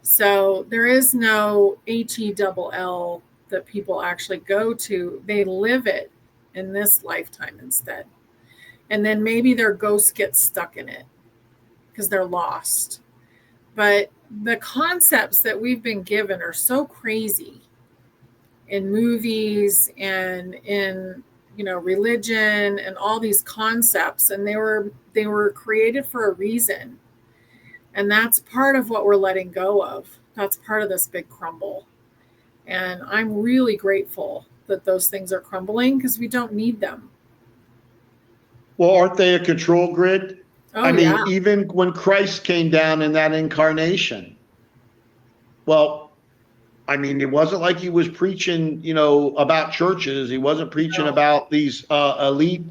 S2: So there is no HELL that people actually go to. They live it in this lifetime instead. And then maybe their ghost gets stuck in it because they're lost. But the concepts that we've been given are so crazy in movies and in religion and all these concepts, and they were created for a reason. And that's part of what we're letting go of. That's part of this big crumble. And I'm really grateful that those things are crumbling, because we don't need them.
S1: Well, aren't they a control grid?
S2: Oh, I mean,
S1: even when Christ came down in that incarnation, Well, I mean, it wasn't like he was preaching, about churches. He wasn't preaching
S2: No.
S1: about these elite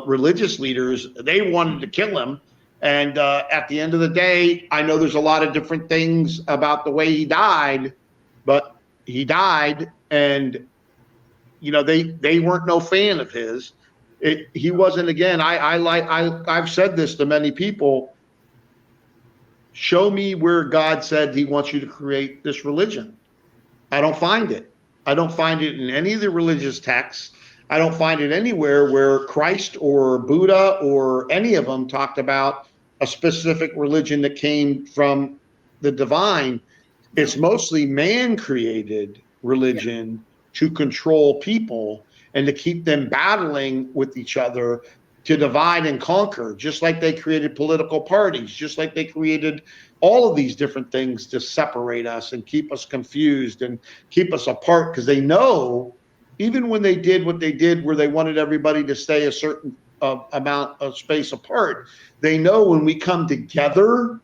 S1: religious leaders. They wanted to kill him. And at the end of the day, I know there's a lot of different things about the way he died, but he died, and they weren't no fan of his. He wasn't. Again, I've said this to many people. Show me where God said he wants you to create this religion. I don't find it. I don't find it in any of the religious texts. I don't find it anywhere where Christ or Buddha or any of them talked about a specific religion that came from the divine. It's mostly man created religion to control people and to keep them battling with each other, to divide and conquer, just like they created political parties, just like they created all of these different things to separate us and keep us confused and keep us apart, because they know, even when they did what they did where they wanted everybody to stay a certain amount of space apart, they know when we come together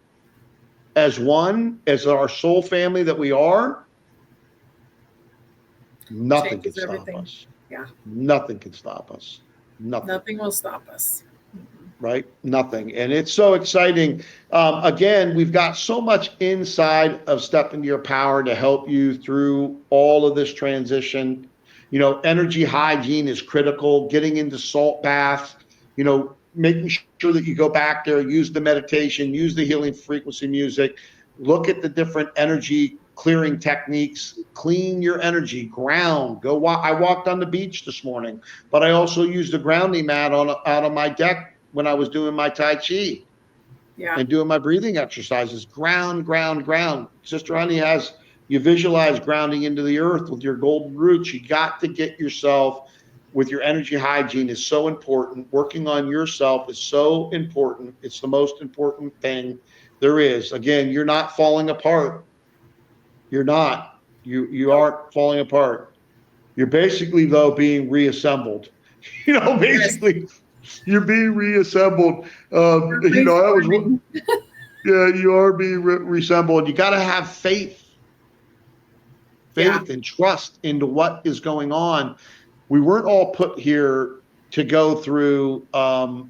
S1: as one, as our soul family that we are, nothing can stop us.
S2: Yeah.
S1: Nothing can stop us.
S2: Nothing will stop us.
S1: Right? Nothing. And it's so exciting. Again, we've got so much inside of Step Into Your Power to help you through all of this transition. Energy hygiene is critical. Getting into salt baths, making sure that you go back there, use the meditation, use the healing frequency music, look at the different energy clearing techniques, clean your energy, ground, go walk. I walked on the beach this morning, but I also used a grounding mat out on my deck when I was doing my Tai Chi and doing my breathing exercises. Ground, ground, ground. Sister Honey has you visualize grounding into the earth with your golden roots. You got to get yourself with your energy hygiene is so important. Working on yourself is so important. It's the most important thing there is. Again, you're not falling apart. You're not. You aren't falling apart. You're basically, though, being reassembled. Basically, you're being reassembled. That was what. Yeah, you are being reassembled. You got to have faith and trust into what is going on. We weren't all put here to go through, a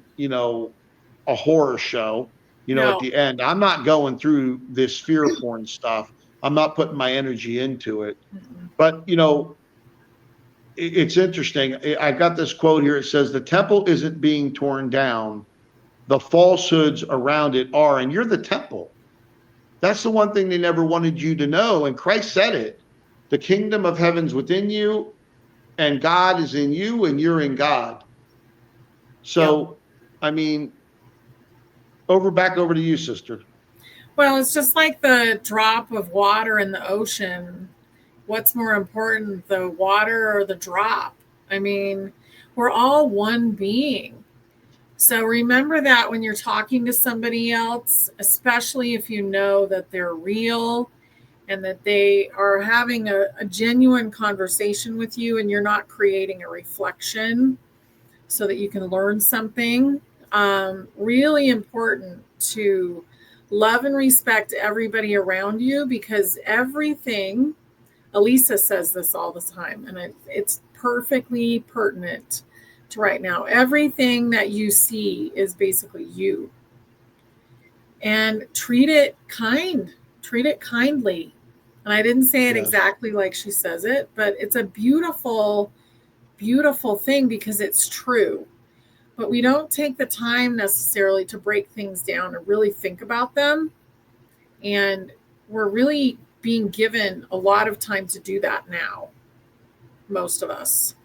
S1: horror show. At the end, I'm not going through this fear porn stuff. I'm not putting my energy into it. But, it's interesting. I got this quote here. It says, the temple isn't being torn down. The falsehoods around it are, and you're the temple. That's the one thing they never wanted you to know. And Christ said it. The kingdom of heaven's within you, and God is in you, and you're in God. So, I mean, back over to you, sister.
S2: Well, it's just like the drop of water in the ocean. What's more important, the water or the drop? I mean, we're all one being. So remember that when you're talking to somebody else, especially if you know that they're real and that they are having a genuine conversation with you and you're not creating a reflection so that you can learn something. Really important to love and respect everybody around you, because everything, Elisa says this all the time, and it's perfectly pertinent to right now. Everything that you see is basically you. And treat it kindly. And I didn't say it exactly like she says it, but it's a beautiful, beautiful thing because it's true. But we don't take the time necessarily to break things down and really think about them. And we're really being given a lot of time to do that now, most of us.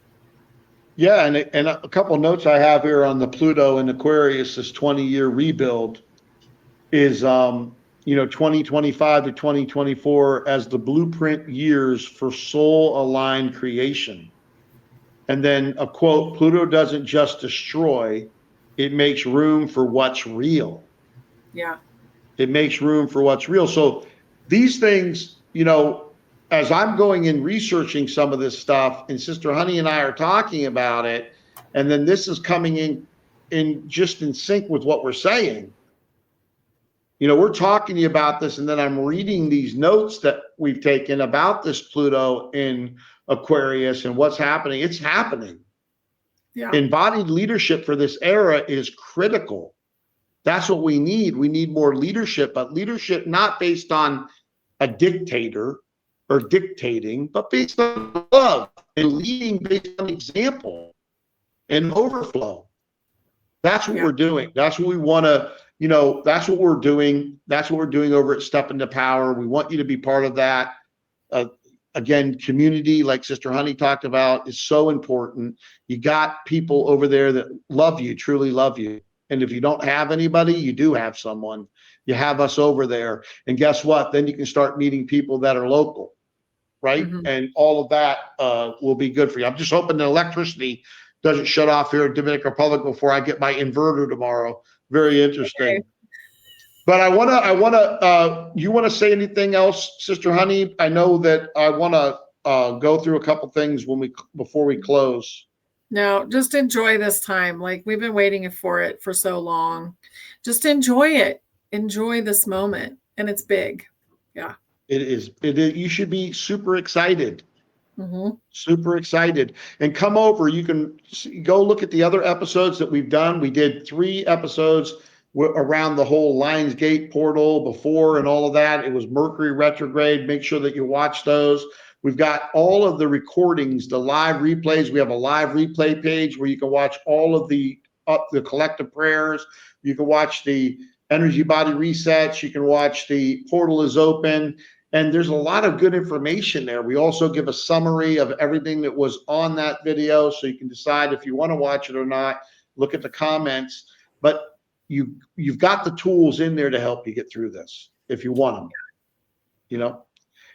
S1: Yeah, and a couple of notes I have here on the Pluto and Aquarius, this 20-year rebuild is 2025 to 2024 as the blueprint years for soul-aligned creation. And then a quote, Pluto doesn't just destroy, it makes room for what's real.
S2: Yeah.
S1: It makes room for what's real. So these things, as I'm going and researching some of this stuff, and Sister Honey and I are talking about it, and then this is coming in just in sync with what we're saying. We're talking to you about this, and then I'm reading these notes that we've taken about this Pluto in Aquarius and what's happening. It's happening.
S2: Yeah.
S1: Embodied leadership for this era is critical. That's what we need. We need more leadership, but leadership not based on a dictator or dictating, but based on love and leading based on example and overflow. That's what we're doing. That's what we want to, that's what we're doing. That's what we're doing over at Step Into Power. We want you to be part of that. Again, community, like Sister Honey talked about, is so important. You got people over there that love you, truly love you. And if you don't have anybody, you do have someone. You have us over there. And guess what? Then you can start meeting people that are local, right?
S2: Mm-hmm.
S1: And all of that will be good for you. I'm just hoping the electricity doesn't shut off here in Dominican Republic before I get my inverter tomorrow. Very interesting. Okay. But you want to say anything else, Sister Honey? I know that I want to go through a couple things before we close.
S2: No, just enjoy this time. Like, we've been waiting for it for so long. Just enjoy it. Enjoy this moment. And it's big. Yeah.
S1: It is. You should be super excited.
S2: Mm-hmm.
S1: Super excited. And come over. You can go look at the other episodes that we've done. We did 3 episodes around the whole Lionsgate portal before and all of that. It was Mercury retrograde. Make sure that you watch those. We've got all of the recordings, the live replays. We have a live replay page where you can watch all of the collective prayers. You can watch the energy body resets. You can watch the portal is open. And there's a lot of good information there. We also give a summary of everything that was on that video, so you can decide if you want to watch it or not. Look at the comments. But you've got the tools in there to help you get through this if you want them.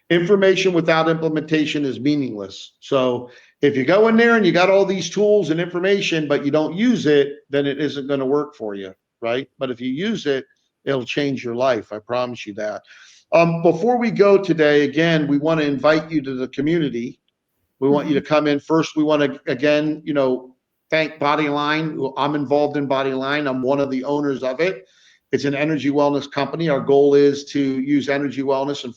S1: Information without implementation is meaningless. So if you go in there and you got all these tools and information, but you don't use it, then it isn't going to work for you, right? But if you use it, it'll change your life. I promise you that. Before we go today, again, we want to invite you to the community. We want you to come in. First, we want to, again, thank Bodyline. I'm involved in Bodyline. I'm one of the owners of it. It's an energy wellness company. Our goal is to use energy wellness and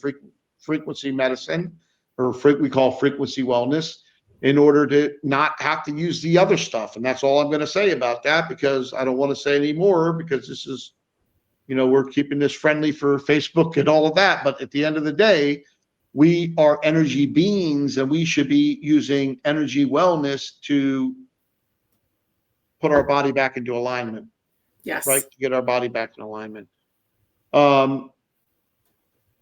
S1: frequency medicine, or we call frequency wellness, in order to not have to use the other stuff. And that's all I'm going to say about that, because I don't want to say any more, because this is, we're keeping this friendly for Facebook and all of that. But at the end of the day, we are energy beings, and we should be using energy wellness to put our body back into alignment.
S2: Yes.
S1: Right? To get our body back in alignment.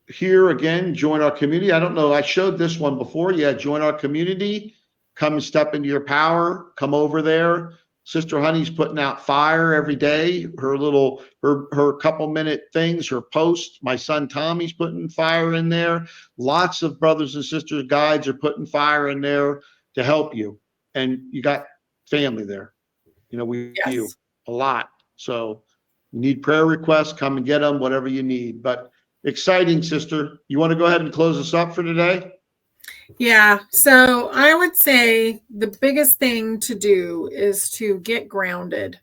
S1: Here again, join our community. I don't know, I showed this one before. Yeah, join our community. Come and step into your power. Come over there. Sister Honey's putting out fire every day. Her couple minute things, her posts. My son Tommy's putting fire in there. Lots of brothers and sisters, guides are putting fire in there to help you. And you got family there. We do a lot. So you need prayer requests, come and get them, whatever you need. But exciting, sister. You want to go ahead and close us up for today?
S2: Yeah. So I would say the biggest thing to do is to get grounded.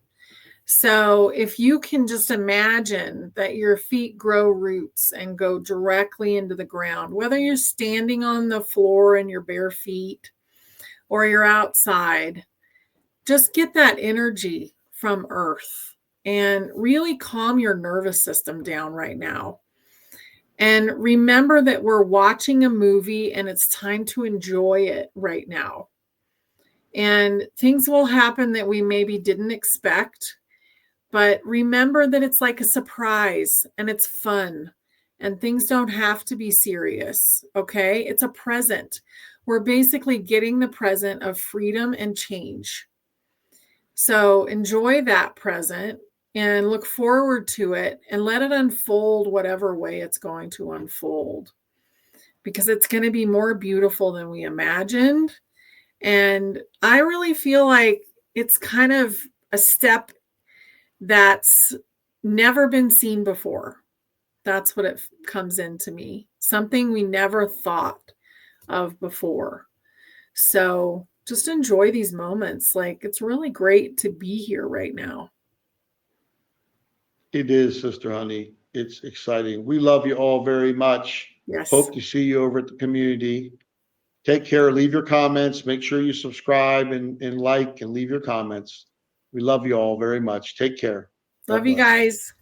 S2: So if you can just imagine that your feet grow roots and go directly into the ground, whether you're standing on the floor in your bare feet or you're outside, just get that energy from Earth and really calm your nervous system down right now. And remember that we're watching a movie and it's time to enjoy it right now. And things will happen that we maybe didn't expect. But remember that it's like a surprise and it's fun. And things don't have to be serious. Okay? It's a present. We're basically getting the present of freedom and change. So enjoy that present and look forward to it and let it unfold whatever way it's going to unfold, because it's going to be more beautiful than we imagined. And I really feel like it's kind of a step that's never been seen before. That's what it comes into me. Something we never thought of before. So just enjoy these moments. Like, it's really great to be here right now.
S1: It is, Sister Honey. It's exciting. We love you all very much.
S2: Yes.
S1: Hope to see you over at the community. Take care. Leave your comments. Make sure you subscribe and like and leave your comments. We love you all very much. Take care. God
S2: Love you
S1: bless.
S2: guys.